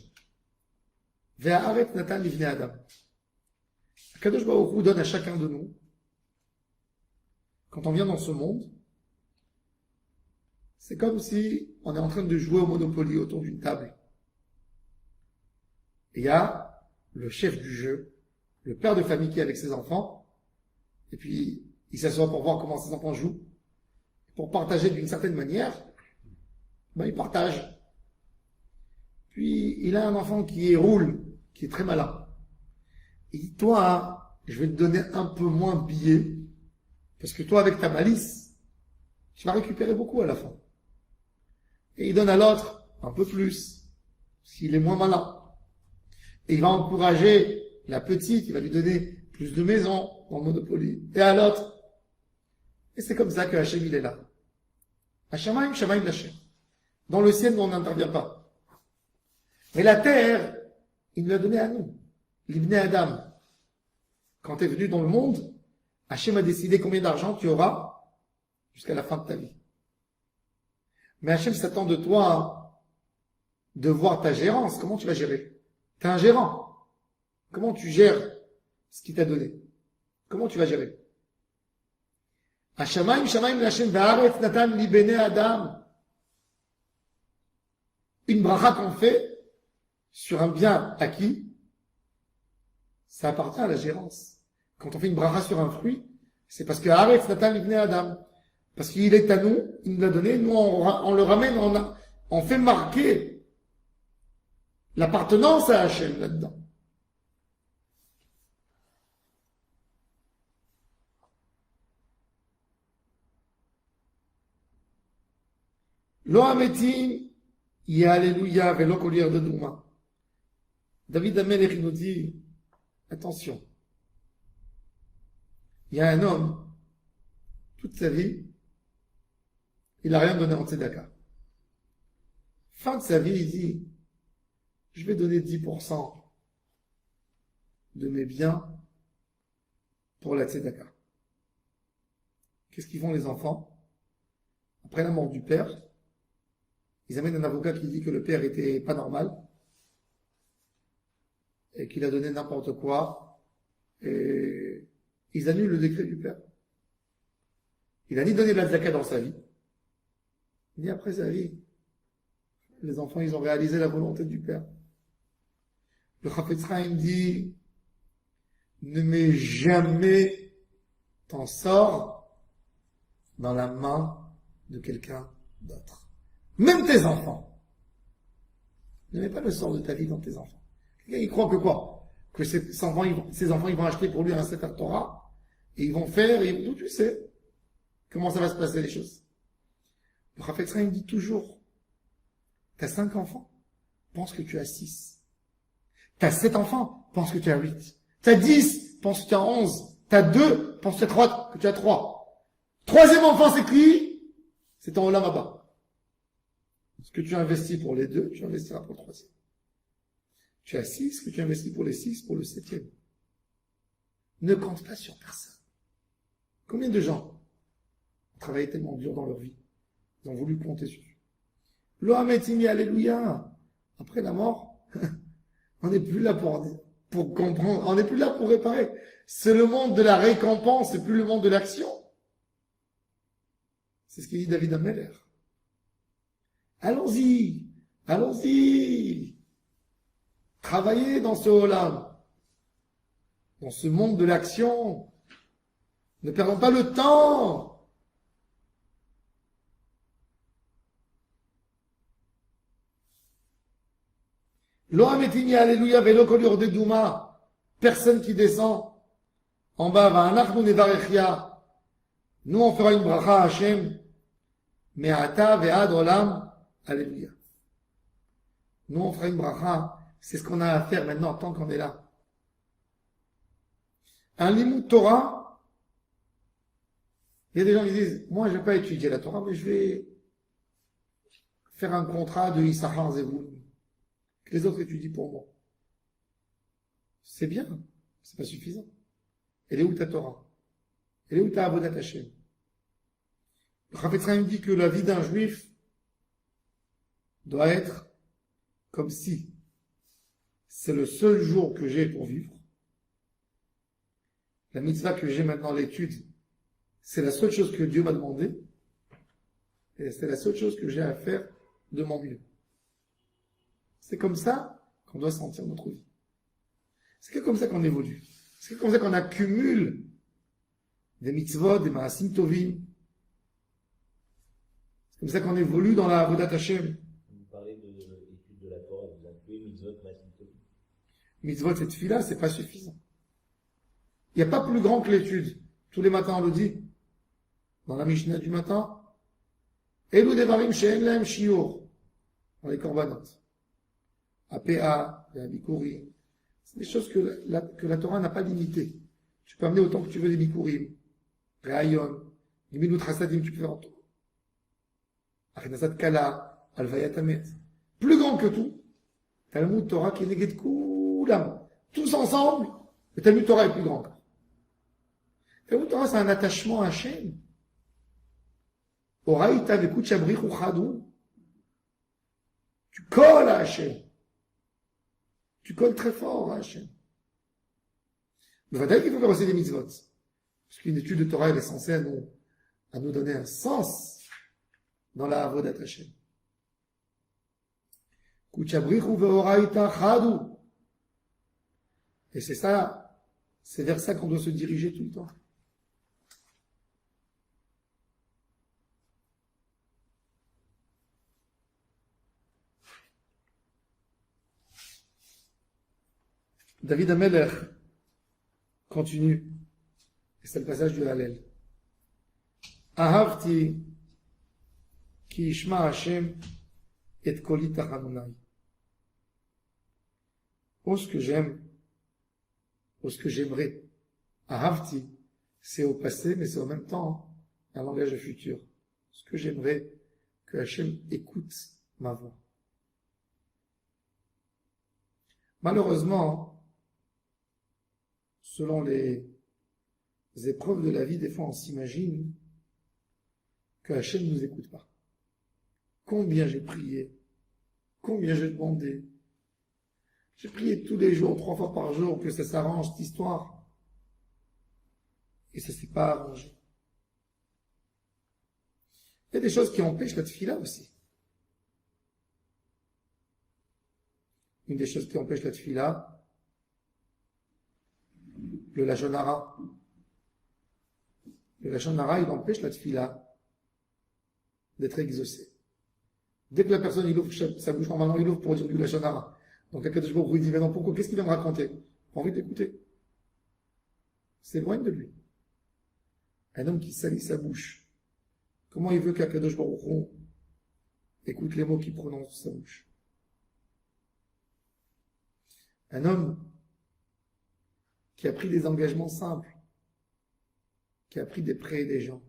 Ve'aret Natan Livnei Adam. Kadosh Baruch Hu donne à chacun de nous, quand on vient dans ce monde, c'est comme si on est en train de jouer au Monopoly autour d'une table. Et il y a le chef du jeu, le père de famille qui est avec ses enfants, et puis il s'assoit pour voir comment ses enfants jouent, pour partager d'une certaine manière, ben il partage. Puis il a un enfant qui roule, qui est très malin. Il dit, toi, je vais te donner un peu moins de billets, parce que toi, avec ta malice, tu vas récupérer beaucoup à la fin. Et il donne à l'autre un peu plus, s'il est moins malin. Et il va encourager la petite, il va lui donner plus de maisons dans le Monopoly. Et à l'autre. Et c'est comme ça que Hachem, il est là. Hashamayim, Shamayim Lashem. Dans le ciel, nous, on n'intervient pas. Mais la terre, il nous l'a donné à nous. L'Ibn Adam. Quand tu es venu dans le monde, Hachem a décidé combien d'argent tu auras jusqu'à la fin de ta vie. Mais Hachem s'attend de toi de voir ta gérance. Comment tu vas gérer? Tu es un gérant. Comment tu gères ce qu'il t'a donné? Comment tu vas gérer? Hashamayim, Shamayim, Lashem, Va'aretz, Natan, Libene, Adam. Une bracha qu'on fait sur un bien acquis, ça appartient à la gérance. Quand on fait une bracha sur un fruit, c'est parce que Haaretz, Natan, Libene, Adam. Parce qu'il est à nous, il nous l'a donné, nous on le ramène, on fait marquer l'appartenance à Hachem là-dedans. Lo ametim, y alléluia, velo kolir de douma. David Amelech nous dit, attention, il y a un homme, toute sa vie, il n'a rien donné en tzedaka. Fin de sa vie, il dit, je vais donner 10% de mes biens pour la tzedaka. Qu'est-ce qu'ils font les enfants? Après la mort du père, ils amènent un avocat qui dit que le père était pas normal et qu'il a donné n'importe quoi, et ils annulent le décret du père. Il a ni donné de la tzedaka dans sa vie, ni après sa vie. Les enfants, ils ont réalisé la volonté du père. Le Chafetz Chaim dit, ne mets jamais ton sort dans la main de quelqu'un d'autre. Même tes enfants. Ne mets pas le sort de ta vie dans tes enfants. Il croit que quoi? Que ses enfants, ils vont acheter pour lui un Sefer Torah, et ils vont faire, et d'où tu sais comment ça va se passer les choses. Le Chafetz Chaim dit toujours, t'as 5 enfants, pense que tu as 6. T'as 7 enfants, pense que tu as 8. T'as 10, pense que tu as 11. T'as 2, pense que tu as 3. Troisième enfant, c'est qui? C'est ton Olam Haba. Ce que tu investis pour les 2, tu investiras pour le 3e. Tu as 6, ce que tu investis pour les 6, pour le 7e. Ne compte pas sur personne. Combien de gens ont travaillé tellement dur dans leur vie? Ils ont voulu compter sur Dieu. Lohametimi, alléluia. Après la mort, on n'est plus là pour comprendre, on n'est plus là pour réparer. C'est le monde de la récompense, c'est plus le monde de l'action. C'est ce qu'il dit David Amelech. Allons-y, allons-y. Travaillez dans ce Olam, dans ce monde de l'action. Ne perdons pas le temps. Lohametini, alléluia, velo kolur de douma. Personne qui descend en bas va anachnu nevarechia. Nous on fera une bracha à Hashem. Me'ata ve'ad olam. Alléluia. Nous on fera une bracha. C'est ce qu'on a à faire maintenant tant qu'on est là. Un limud Torah. Il y a des gens qui disent, moi je vais pas étudier la Torah, mais je vais faire un contrat de Issachar Zevulun. Que les autres étudient pour moi. C'est bien, c'est pas suffisant. Elle est où ta Torah? Elle est où ta Avodat Hashem? Le Chafetz Chaim dit que la vie d'un juif doit être comme si c'est le seul jour que j'ai pour vivre. La mitzvah que j'ai maintenant, l'étude, c'est la seule chose que Dieu m'a demandé. Et c'est la seule chose que j'ai à faire de mon mieux. C'est comme ça qu'on doit sentir notre vie. C'est comme ça qu'on évolue. C'est comme ça qu'on accumule des mitzvot, des maasim tovim. C'est comme ça qu'on évolue dans la Avodat Hashem. Vous parlez de l'étude de la Torah, vous incluez mitzvot, maasim tovim. Mitzvot, cette fille-là, c'est pas suffisant. Il n'y a pas plus grand que l'étude. Tous les matins, on le dit. Dans la Mishnah du matin. Elu devarim she'en lahem shiur. Dans les korbanot. APA, la Bikurim. C'est des choses que la Torah n'a pas limitées. Tu peux amener autant que tu veux des Bikurim. Rehayon. Gimilut Hasadim, tu peux faire en tout. Achinasat Kala. Alvayat Amet. Plus grand que tout. Talmud Torah qui est négé de Koulam. Tous ensemble. Le Talmud Torah est plus grand. Talmud Torah, c'est un attachement à Hachem. Oraïta vekut shabrich uchadou. Tu colles à Hachem. Tu colles très fort à Hachem. Mais il faut qu'il faut faire aussi des mitzvot. Parce qu'une étude de Torah, elle est censée à nous donner un sens dans la avodat Hachem. Kuchabrichu ve'oraita chadou. Et c'est ça, c'est vers ça qu'on doit se diriger tout le temps. David Amelech continue. Et c'est le passage du Hallel. Ahavti Ki yishma Hashem et koli tachanunai. Oh, ce que j'aime, oh, ce que j'aimerais. Ahavti, c'est au passé, mais c'est en même temps un langage futur. Ce que j'aimerais que Hashem écoute ma voix. Malheureusement, selon les épreuves de la vie, des fois on s'imagine que Hashem ne nous écoute pas. Combien j'ai prié, combien j'ai demandé. J'ai prié tous les jours, 3 fois par jour, que ça s'arrange, cette histoire. Et ça ne s'est pas arrangé. Il y a des choses qui empêchent la tefila aussi. Une des choses qui empêche la tefila, le lashon hara. Le lashon hara, il empêche la tefila d'être exaucée. Dès que la personne il ouvre sa bouche, normalement il ouvre pour dire du lashon hara. Donc Akadosh Baruch Hu il dit, mais non, pourquoi? Qu'est-ce qu'il va me raconter? J'ai envie d'écouter. S'éloigne de lui. Un homme qui salit sa bouche, comment il veut qu'Akadosh Baruch Hu écoute les mots qu'il prononce de sa bouche? Un homme qui a pris des engagements simples, qui a pris des prêts des gens,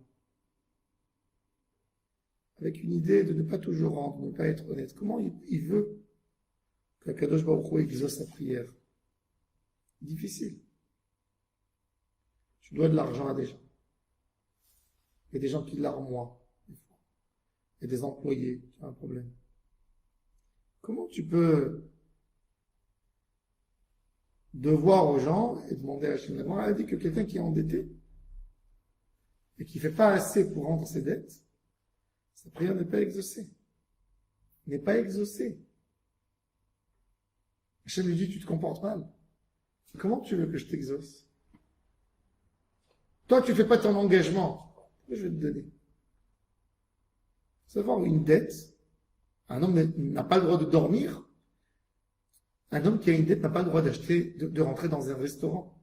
avec une idée de ne pas toujours rendre, de ne pas être honnête. Comment il veut qu'Akadosh Baruch Hu exauce sa prière? Difficile. Tu dois de l'argent à des gens. Il y a des gens qui l'arment moins. Il y a des employés qui ont un problème. Comment tu peux devoir aux gens et demander à Hachem? Elle a dit que quelqu'un qui est endetté et qui ne fait pas assez pour rendre ses dettes, sa prière n'est pas exaucée. N'est pas exaucée. Hachem lui dit, tu te comportes mal. Comment tu veux que je t'exauce? Toi, tu ne fais pas ton engagement. Je vais te donner. Savoir une dette, un homme n'a pas le droit de dormir. Un homme qui a une dette n'a pas le droit d'acheter, de rentrer dans un restaurant,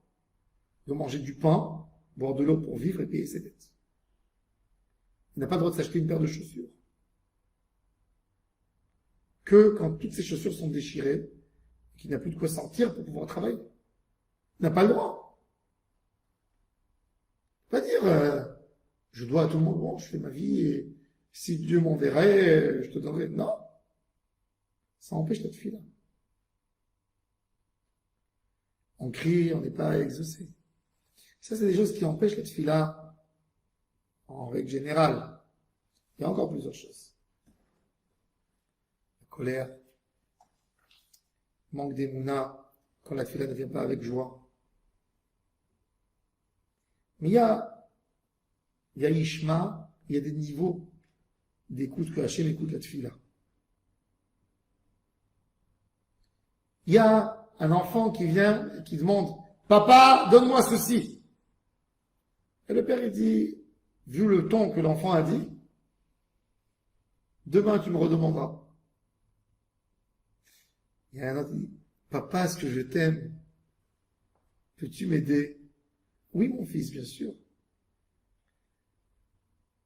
de manger du pain, boire de l'eau pour vivre et payer ses dettes. Il n'a pas le droit de s'acheter une paire de chaussures. Que quand toutes ses chaussures sont déchirées, qu'il n'a plus de quoi sortir pour pouvoir travailler. Il n'a pas le droit. Pas dire, je dois à tout le monde, bon, je fais ma vie et si Dieu m'enverrait, je te donnerai. Non. Ça empêche la tefila. On crie, on n'est pas exaucé. Ça, c'est des choses qui empêchent la tefila en règle générale. Il y a encore plusieurs choses. La colère, manque d'émouna, quand la tefila ne vient pas avec joie. Mais il y a Ishma, il y a des niveaux d'écoute que Hachem écoute la tefila. Il y a un enfant qui vient et qui demande « Papa, donne-moi ceci !» Et le père, il dit, vu le ton que l'enfant a dit, « Demain, tu me redemanderas. » Il y a un autre qui dit « Papa, est-ce que je t'aime? Peux-tu m'aider ?» « Oui, mon fils, bien sûr. »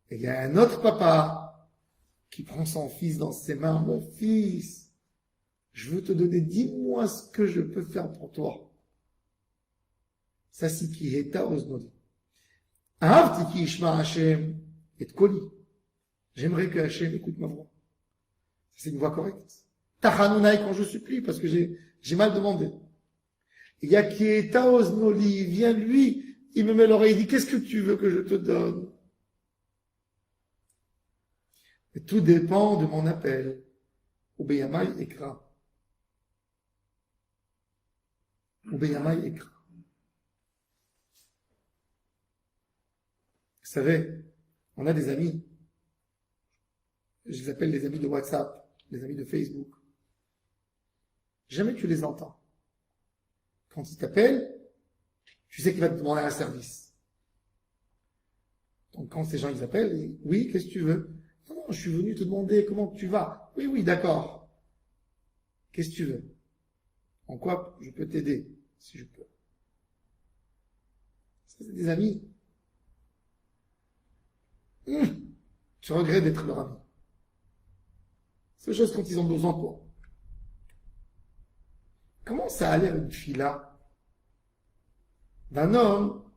Et il y a un autre papa qui prend son fils dans ses mains. « Mon fils, je veux te donner, dis-moi ce que je peux faire pour toi. » Ça, c'est qui est oznodi. Ahavti ki yishma Hashem et koli. J'aimerais que Hashem écoute ma voix. C'est une voix correcte. Tachanunai quand je supplie, parce que j'ai mal demandé. Il y a qui est oznoli, il vient lui, il me met l'oreille, il dit, qu'est-ce que tu veux que je te donne? Et tout dépend de mon appel. Ubeyamai ekra. Ubeyamai ekra. Vous savez, on a des amis, je les appelle les amis de WhatsApp, les amis de Facebook. Jamais tu les entends. Quand ils t'appellent, tu sais qu'il va te demander un service. Donc quand ces gens ils appellent, ils disent, oui, qu'est-ce que tu veux? Non, non, je suis venu te demander comment tu vas. Oui, oui, d'accord. Qu'est-ce que tu veux? En quoi je peux t'aider, si je peux? Ça, c'est des amis. Tu regrettes d'être leur ami. C'est chose quand ils ont besoin de toi. Comment ça a l'air une fille-là d'un homme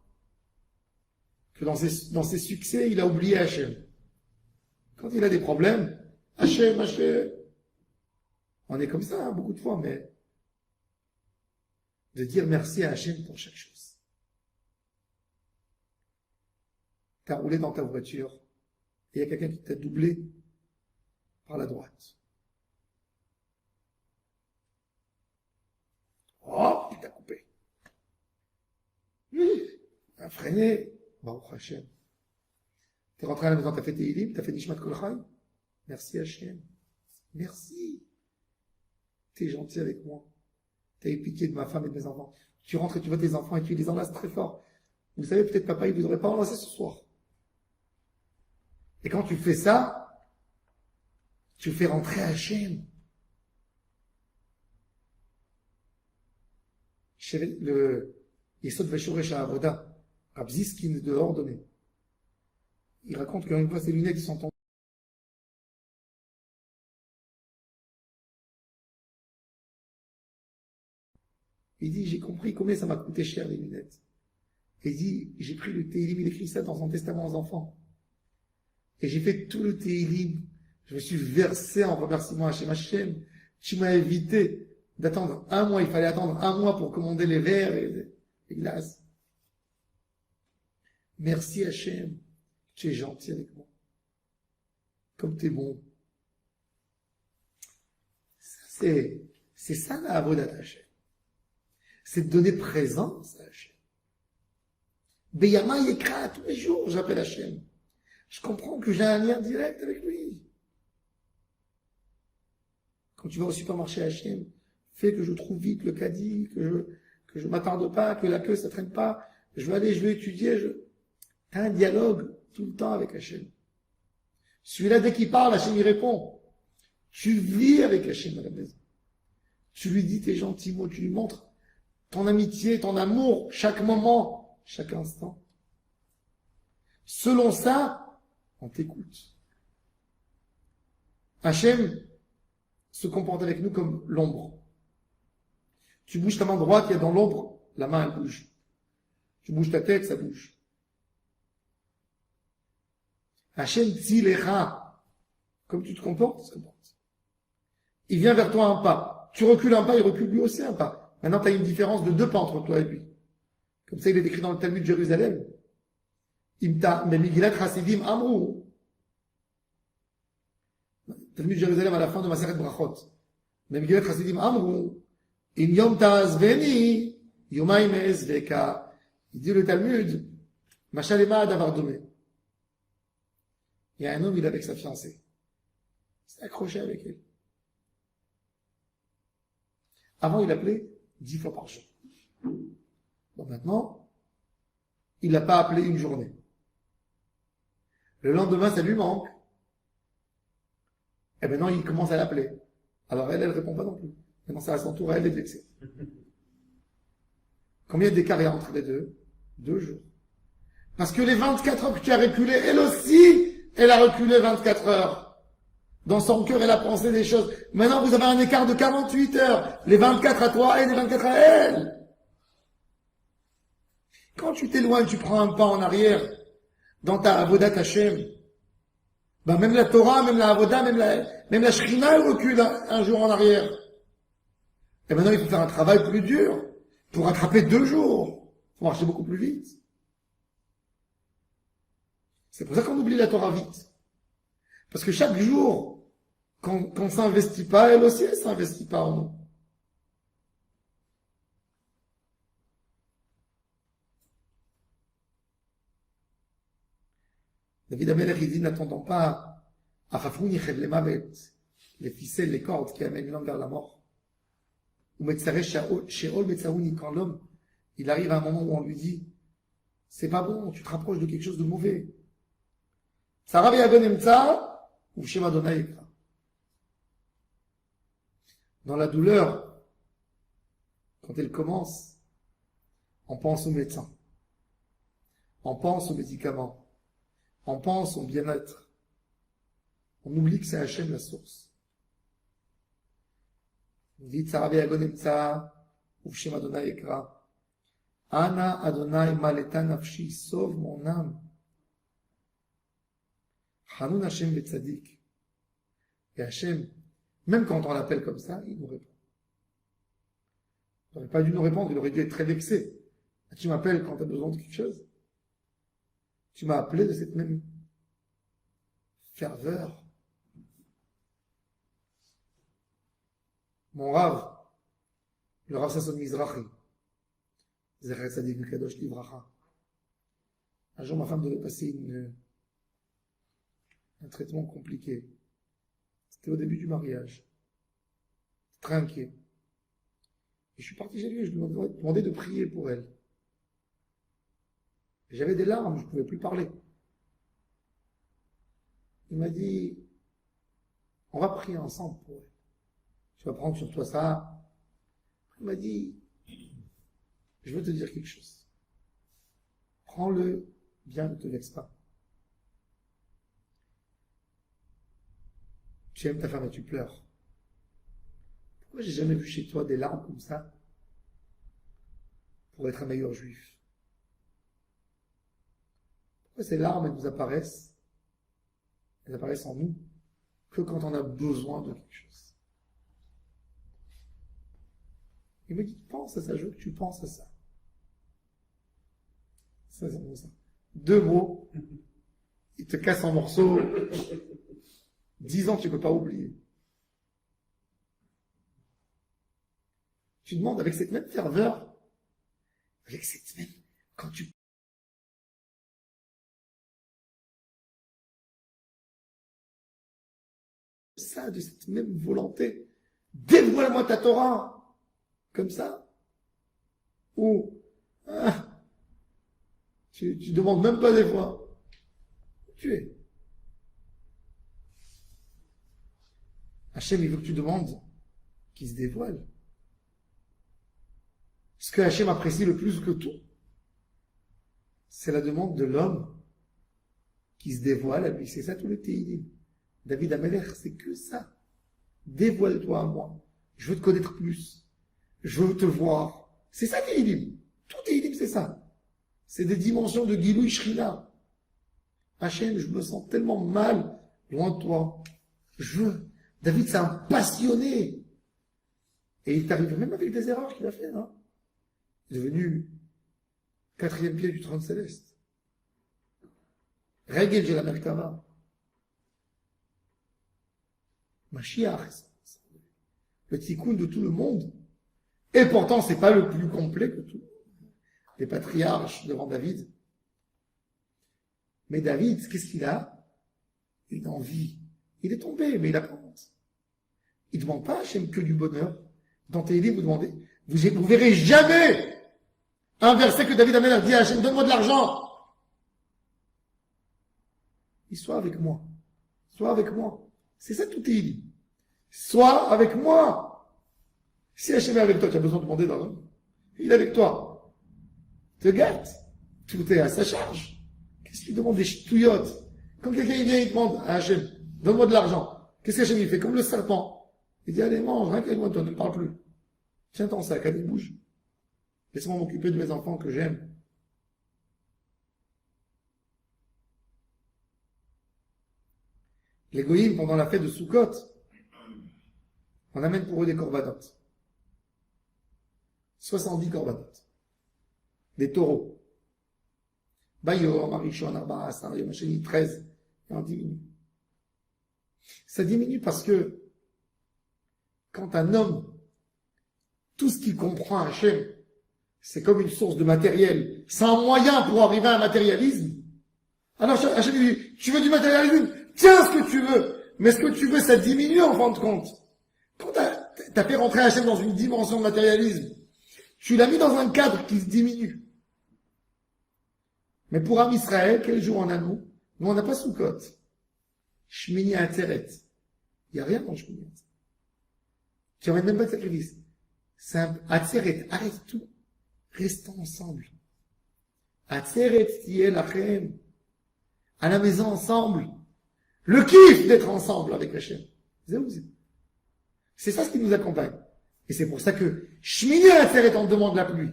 que dans ses succès, il a oublié Hachem. Quand il a des problèmes, Hachem, Hachem. On est comme ça, hein, beaucoup de fois, mais de dire merci à Hachem pour chaque chose. Tu as roulé dans ta voiture et il y a quelqu'un qui t'a doublé par la droite. Oh, il t'a coupé. T'as freiné. Baruch Hachem. T'es rentré à la maison, t'as fait tes hilim, t'as fait Nishmat Kol Chai. Merci Hachem. Merci. T'es gentil avec moi. T'as eu pitié de ma femme et de mes enfants. Tu rentres et tu vois tes enfants et tu les enlaces très fort. Vous savez, peut-être papa, il vous aurait pas enlacé ce soir. Et quand tu fais ça, tu fais rentrer Hachem. Le Yesod Veshoresh HaAvoda, Rav Ziskin de Ordonné. Il raconte qu'une fois ses lunettes sont tombées. Il dit, j'ai compris combien ça m'a coûté cher les lunettes. Et il dit, j'ai pris le Téhilim, il écrit ça dans son testament aux enfants. Et j'ai fait tout le Téhilim. Je me suis versé en remerciement à Hachem. Hachem, tu m'as évité d'attendre un mois. Il fallait attendre un mois pour commander les verres et les glaces. Merci Hachem, tu es gentil avec moi. Comme tu es bon. C'est ça la avodat Hachem. C'est de donner présence à Hachem. Beyama Yekra, tous les jours, j'appelle Hachem. Je comprends que j'ai un lien direct avec lui. Quand tu vas au supermarché Hachem, fais que je trouve vite le caddie, que je m'attarde pas, que la queue ça traîne pas. Je veux étudier. T'as un dialogue tout le temps avec Hachem. Celui-là, dès qu'il parle, Hachem y répond. Tu vis avec Hachem à la maison. Tu lui dis tes gentils mots, tu lui montres ton amitié, ton amour, chaque moment, chaque instant. Selon ça, on t'écoute. Hachem se comporte avec nous comme l'ombre. Tu bouges ta main droite, il y a dans l'ombre, la main elle bouge. Tu bouges ta tête, ça bouge. Hachem tzilera, comme tu te comportes, il se comporte. Il vient vers toi un pas. Tu recules un pas, il recule lui aussi un pas. Maintenant, tu as une différence de 2 pas entre toi et lui. Comme ça, il est écrit dans le Talmud de Jérusalem. Imta, mais Migilat Hasidim Amrou. Talmud de Jérusalem à la fin de Maseret Brachot. Mais Migilat Hasidim Amrou. In Yom Ta'azveni, Yomaim Ezveka. Il dit le Talmud, Machalema Davardomé. Il y a un homme, il est avec sa fiancée. Il s'est accroché avec elle. Avant, il appelait 10 fois par jour. Bon, maintenant, il l'a pas appelé une journée. Le lendemain, ça lui manque. Et maintenant, il commence à l'appeler. Alors elle répond pas non plus. Maintenant, c'est à son tour, elle est vexée. Combien d'écart il y a entre les deux? 2 jours. Parce que les 24 heures que tu as reculé, elle aussi, elle a reculé 24 heures. Dans son cœur, elle a pensé des choses. Maintenant, vous avez un écart de 48 heures. Les 24 à toi et les 24 à elle. Quand tu t'éloignes, tu prends un pas en arrière dans ta avodat Hashem. Ben, même la Torah, même la avoda, même la Shrina, elle recule un jour en arrière. Et maintenant, il faut faire un travail plus dur pour rattraper 2 jours. Il faut marcher beaucoup plus vite. C'est pour ça qu'on oublie la Torah vite. Parce que chaque jour, quand on ne s'investit pas, elle aussi, elle ne s'investit pas en nous. David Amelech, il dit, n'attendons pas à Rafoun Yichel les Mavet, les ficelles, les cordes qui amènent l'homme vers la mort. Ou Metzareh Sheol Metzaouni, quand l'homme, il arrive à un moment où on lui dit, c'est pas bon, tu te rapproches de quelque chose de mauvais. Sarah Yagon Emtsa, ou Shema Adonai. Dans la douleur, quand elle commence, on pense au médecin, on pense aux médicaments, on pense au bien-être. On oublie que c'est Hachem la source. Vitzara ve'agonemtsa, uvshem Adonai ekra. Ana Adonai maleta nafshi, sauve mon âme. Hanoun Hashem betzadik. Et Hashem, même quand on l'appelle comme ça, il nous répond. Il n'aurait pas dû nous répondre, il aurait dû être très vexé. Tu m'appelles quand tu as besoin de quelque chose. Tu m'as appelé de cette même ferveur. Mon Rav, le Rav Sasson Mizrahi, Zecher Tzadik V'Kadosh Livracha. Un jour, ma femme devait passer un traitement compliqué. C'était au début du mariage. Très inquiet. Et je suis parti chez lui et je lui ai demandé de prier pour elle. J'avais des larmes, je ne pouvais plus parler. Il m'a dit, on va prier ensemble pour elle. Tu vas prendre sur toi ça. Il m'a dit, je veux te dire quelque chose. Prends-le bien, ne te vexe pas. Tu aimes ta femme et tu pleures. Pourquoi j'ai jamais vu chez toi des larmes comme ça pour être un meilleur juif? Pourquoi ces larmes, elles nous apparaissent? Elles apparaissent en nous que quand on a besoin de quelque chose. Il me dit, pense à ça, je veux que tu penses à ça. Ça, c'est bon, ça. 2 mots, il te casse en morceaux. 10 ans, tu ne peux pas oublier. Tu demandes avec cette même ferveur, avec cette même, quand tu ça, de cette même volonté, dévoile-moi ta Torah, comme ça, ou tu demandes même pas des fois, tu es. Hachem, il veut que tu demandes qu'il se dévoile. Ce que Hachem apprécie le plus que tout, c'est la demande de l'homme qui se dévoile à lui. C'est ça tout le Tehillim. David Amelech, c'est que ça. Dévoile-toi à moi. Je veux te connaître plus. Je veux te voir. C'est ça Tehillim. Tout Tehillim, c'est ça. C'est des dimensions de Gilui Shrina. Hachem, je me sens tellement mal loin de toi. David, c'est un passionné. Et il t'arrive même avec des erreurs qu'il a fait, hein. Il est devenu 4e pied du trône céleste. Regel de la Merkava. Mashiach. Le tikkun de tout le monde. Et pourtant, c'est pas le plus complet que tout. Les patriarches devant David. Mais David, qu'est-ce qu'il a? Une envie. Il est tombé, mais il a pas honte. Il ne demande pas à Hachem que du bonheur. Dans Tehillim, vous demandez, vous verrez jamais un verset que David Amelech dit à Hachem, donne-moi de l'argent. Il soit avec moi. Sois avec moi. C'est ça tout Tehillim. Sois avec moi. Si Hachem est avec toi, tu as besoin de demander d'argent. Il est avec toi. Te gâte. Tout est à sa charge. Qu'est-ce qu'il demande des ch'touillottes? Quand quelqu'un vient, il demande à Hachem, donne-moi de l'argent. Qu'est-ce qu'Hachem il fait? Comme le serpent. Il dit, allez, mange, rien qu'avec moi, toi, ne me parle plus. Tiens ton sac, allez, bouge. Laisse-moi m'occuper de mes enfants que j'aime. Les goïms, pendant la fête de Sukkot, on amène pour eux des corbanotes. 70 corbanotes. Des taureaux. Bayor, Marichon, Arba, Asar, Yom Hasheni, 13. Et on diminue. Ça diminue parce que quand un homme, tout ce qu'il comprend à Hachem, c'est comme une source de matériel. C'est un moyen pour arriver à un matérialisme. Alors Hachem dit, tu veux du matérialisme? Tiens ce que tu veux. Mais ce que tu veux, ça diminue en fin de compte. Quand t'as fait rentrer Hachem dans une dimension de matérialisme, tu l'as mis dans un cadre qui se diminue. Mais pour Am Israël, quel jour on a nous? Nous, on n'a pas Sukkot. Shmini Atzeret. Il n'y a rien dans Shmini Atzeret. Tu n'emmènes même pas de sacrifice. C'est un Atzeret. Arrête tout. Restons ensemble. Atzeret tiel lachem. À la maison ensemble. Le kiff d'être ensemble avec Hachem. C'est ça ce qui nous accompagne. Et c'est pour ça que Shmini Atzeret, on demande la pluie.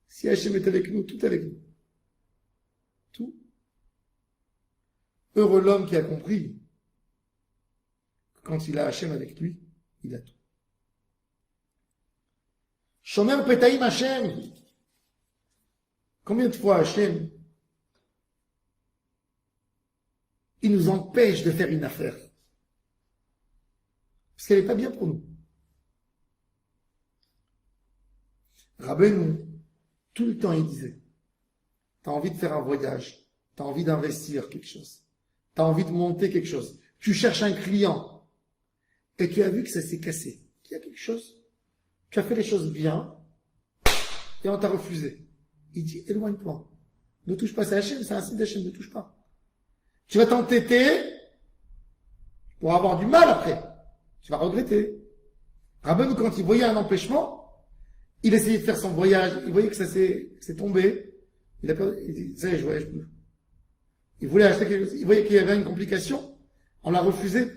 Si Hachem est avec nous, tout est avec nous. Tout. Heureux l'homme qui a compris que quand il a Hachem avec lui, il a tout. Shomer Petaim Hachem. Combien de fois Hachem, il nous empêche de faire une affaire? Parce qu'elle n'est pas bien pour nous. Rabbeinu, tout le temps, il disait, t'as envie de faire un voyage, t'as envie d'investir quelque chose, t'as envie de monter quelque chose, tu cherches un client, et tu as vu que ça s'est cassé, qu'il y a quelque chose, tu as fait les choses bien, et on t'a refusé. Il dit, éloigne-toi, ne touche pas, c'est Hachem, c'est un signe d'Hachem, ne touche pas. Tu vas t'entêter pour avoir du mal après, tu vas regretter. Rabbeinu, quand il voyait un empêchement, il essayait de faire son voyage, il voyait que ça s'est tombé, il a peur, il dit, ça y est, je voyage plus. Il voulait acheter quelque chose, il voyait qu'il y avait une complication, on l'a refusé,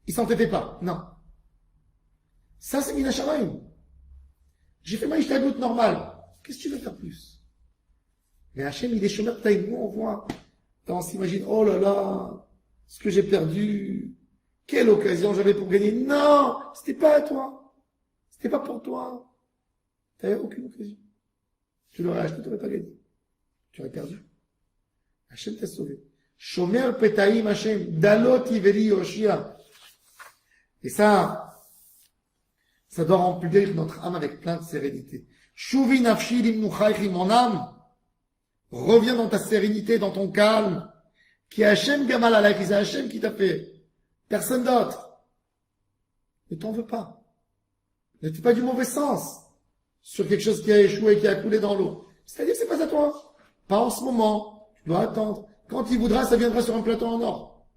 il s'entêtait pas, non. Ça, c'est Mina Shamayim. J'ai fait ma ishtagout normale. Qu'est-ce que tu veux faire plus? Mais Hachem, il est chômeur taille, nous, on voit, on s'imagine, oh là là, ce que j'ai perdu, quelle occasion j'avais pour gagner. Non, c'était pas à toi. C'était pas pour toi. Tu n'avais aucune occasion. Tu l'aurais acheté, tu n'aurais pas gagné. Tu aurais perdu. Hachem t'a sauvé. Shomer Petaim Hachem, Dalot Iveri Yoshia. Et ça doit remplir notre âme avec plein de sérénité. Shuvi Nafshi Limnuchaychi, mon âme, reviens dans ta sérénité, dans ton calme. Qui est Hachem Gamal Alak, c'est Hachem qui t'a fait. Personne d'autre. Ne t'en veux pas. Ne fais pas du mauvais sens sur quelque chose qui a échoué, qui a coulé dans l'eau. C'est-à-dire, c'est pas à toi. Pas en ce moment. Tu dois attendre. Quand il voudra, ça viendra sur un plateau en or.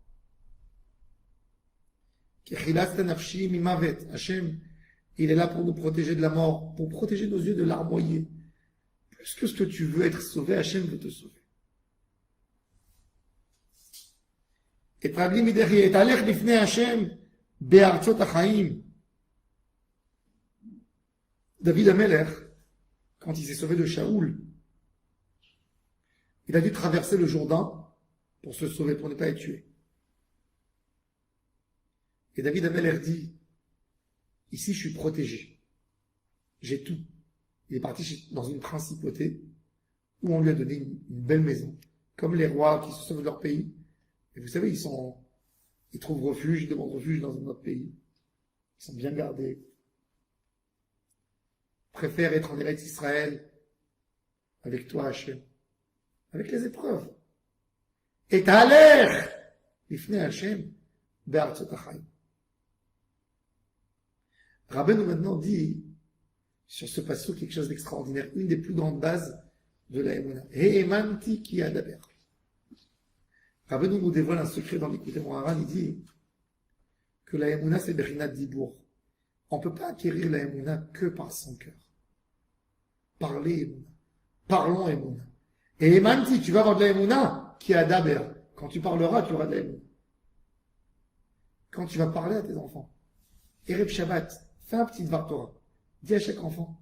Hachem, il est là pour nous protéger de la mort, pour protéger nos yeux de larmoyer. Plus que ce que tu veux être sauvé, Hachem veut te sauver. Et Tragli Mideri, et Alech Lifnei Hachem, Be'artzot Achaim. David Ameler, quand il s'est sauvé de Shaoul, il a dû traverser le Jourdain pour se sauver, pour ne pas être tué. Et David Ameler dit, ici je suis protégé, j'ai tout. Il est parti dans une principauté où on lui a donné une belle maison, comme les rois qui se sauvent de leur pays. Et vous savez, ils trouvent refuge, ils demandent refuge dans un autre pays. Ils sont bien gardés. Préfère être en Eretz Israël avec toi, Hachem, avec les épreuves. Et t'as l'air, l'ifnei Hachem, be'artzot hachaim. Rabbeinu maintenant dit sur ce passage quelque chose d'extraordinaire, une des plus grandes bases de la Emouna. He'emanti ki adaber. Rabbeinu nous dévoile un secret dans l'Écoute Moharan, il dit que la Emouna c'est Berinat Dibour. On ne peut pas acquérir la Emouna que par son cœur. Parlez Emouna. Parlons Emouna. Et Emanti, tu vas avoir de la Emouna qui a d'Aber. Quand tu parleras, tu auras de la Emouna. Quand tu vas parler à tes enfants, Erev Shabbat, fais un petit Dvar Torah. Dis à chaque enfant,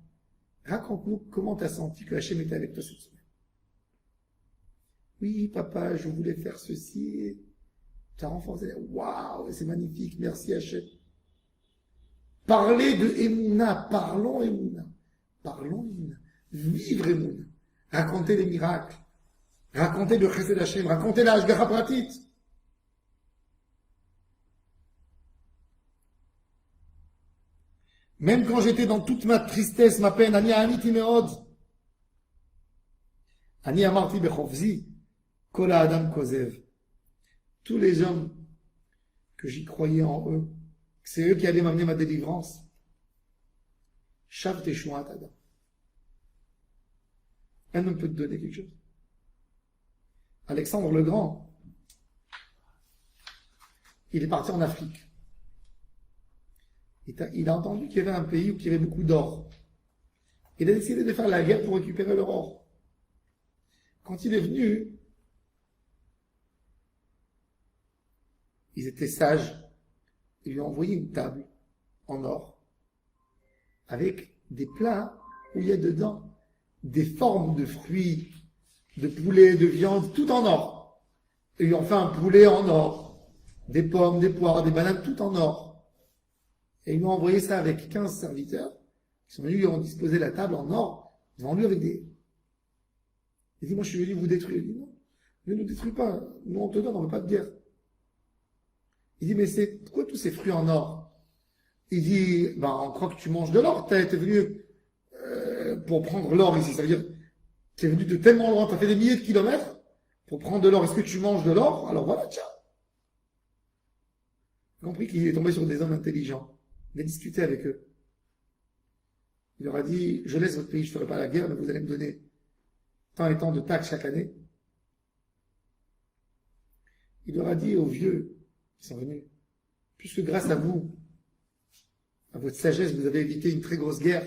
raconte-nous comment tu as senti que Hachem était avec toi cette semaine. Oui, papa, je voulais faire ceci. Tu as renforcé. Waouh, c'est magnifique, merci Hachem. Parlez de Emouna, parlons Emouna. Parlons Emouna. Vivre Emouna. Racontez les miracles. Racontez le Chesed Hachem. Racontez la Hashgacha Pratit. Même quand j'étais dans toute ma tristesse, ma peine, Ani Aniti Meod. Ani Amarti Bechovzi. Kola Adam Kozev. Tous les hommes que j'y croyais en eux, c'est eux qui allaient m'amener ma délivrance. Shav Teshuat Adam. Un homme peut te donner quelque chose. Alexandre le Grand, il est parti en Afrique. Il a entendu qu'il y avait un pays où il y avait beaucoup d'or. Il a décidé de faire la guerre pour récupérer leur or. Quand il est venu, ils étaient sages. Ils lui ont envoyé une table en or avec des plats où il y a dedans des formes de fruits, de poulet, de viande, tout en or. Et ils ont fait un poulet en or, des pommes, des poires, des bananes, tout en or. Et ils m'ont envoyé ça avec 15 serviteurs, qui sont venus, ils ont disposé la table en or, devant lui avec des... Il dit, moi je suis venu vous détruire. Il dit, non, ne nous détruis pas, nous on te donne, on ne veut pas de guerre. Il dit, mais c'est quoi tous ces fruits en or? Il dit, on croit que tu manges de l'or, t'es venu pour prendre l'or ici, ça veut dire, t'es venu de tellement loin, t'as fait des milliers de kilomètres pour prendre de l'or, est-ce que tu manges de l'or? Alors voilà, tiens. Il a compris qu'il est tombé sur des hommes intelligents. Il a discuté avec eux. Il leur a dit, je laisse votre pays, je ne ferai pas la guerre, mais vous allez me donner tant et tant de taxes chaque année. Il leur a dit aux vieux qui sont venus, puisque grâce à vous, à votre sagesse, vous avez évité une très grosse guerre,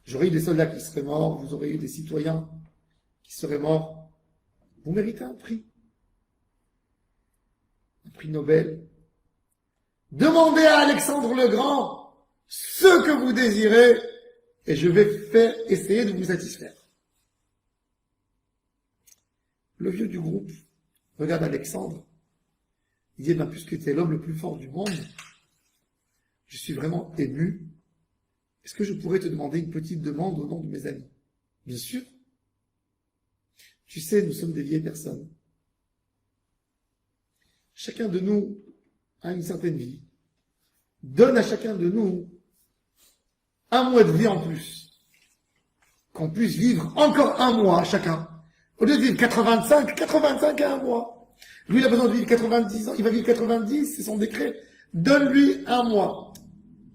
j'aurais eu des soldats qui seraient morts, vous aurez eu des citoyens qui seraient morts. Vous méritez un prix Nobel. Demandez à Alexandre le Grand ce que vous désirez et je vais essayer de vous satisfaire. Le vieux du groupe regarde Alexandre. Il dit, puisque tu es l'homme le plus fort du monde, je suis vraiment ému. Est-ce que je pourrais te demander une petite demande au nom de mes amis? Bien sûr. Tu sais, nous sommes des vieilles personnes. Chacun de nous a une certaine vie. Donne à chacun de nous un mois de vie en plus. Qu'on puisse vivre encore un mois chacun. Au lieu de vivre 85 à un mois. Lui, il a besoin de vivre 90 ans, il va vivre 90, c'est son décret. Donne-lui un mois.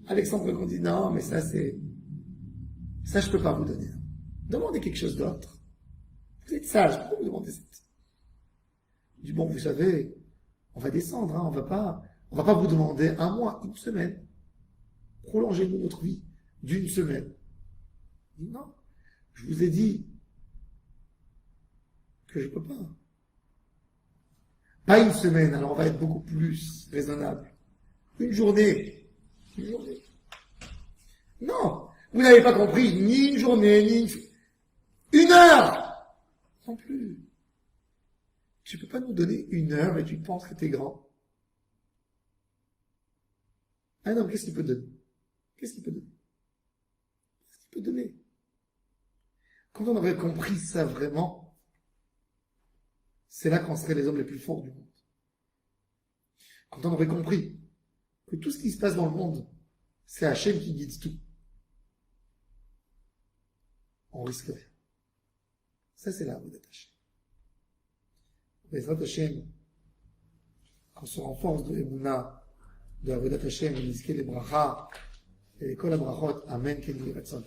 Alexandre Grand dit, non, mais ça, je peux pas vous donner. Demandez quelque chose d'autre. Vous êtes sage, pourquoi vous demandez ça? Il dit, bon, vous savez, on va descendre, on va pas vous demander un mois, une semaine. Prolongez-nous notre vie d'une semaine. Il dit, non, je vous ai dit que je peux pas. Pas une semaine, alors on va être beaucoup plus raisonnable. Une journée. Non, vous n'avez pas compris, ni une journée, ni une heure. Non plus. Tu peux pas nous donner une heure et tu penses que tu es grand. Un homme, qu'est-ce qu'il peut donner? Qu'est-ce qu'il peut donner? Quand on aurait compris ça vraiment, c'est là qu'on serait les hommes les plus forts du monde. Quand on aurait compris que tout ce qui se passe dans le monde, c'est Hachem qui guide tout, on risque rien. Ça, c'est la Avodat Hashem. Bezrat Hashem, qu'on se renforce de Emouna, de Avodat Hashem, et les brachas, et les kol brachot, Amen, Keni Ratzon.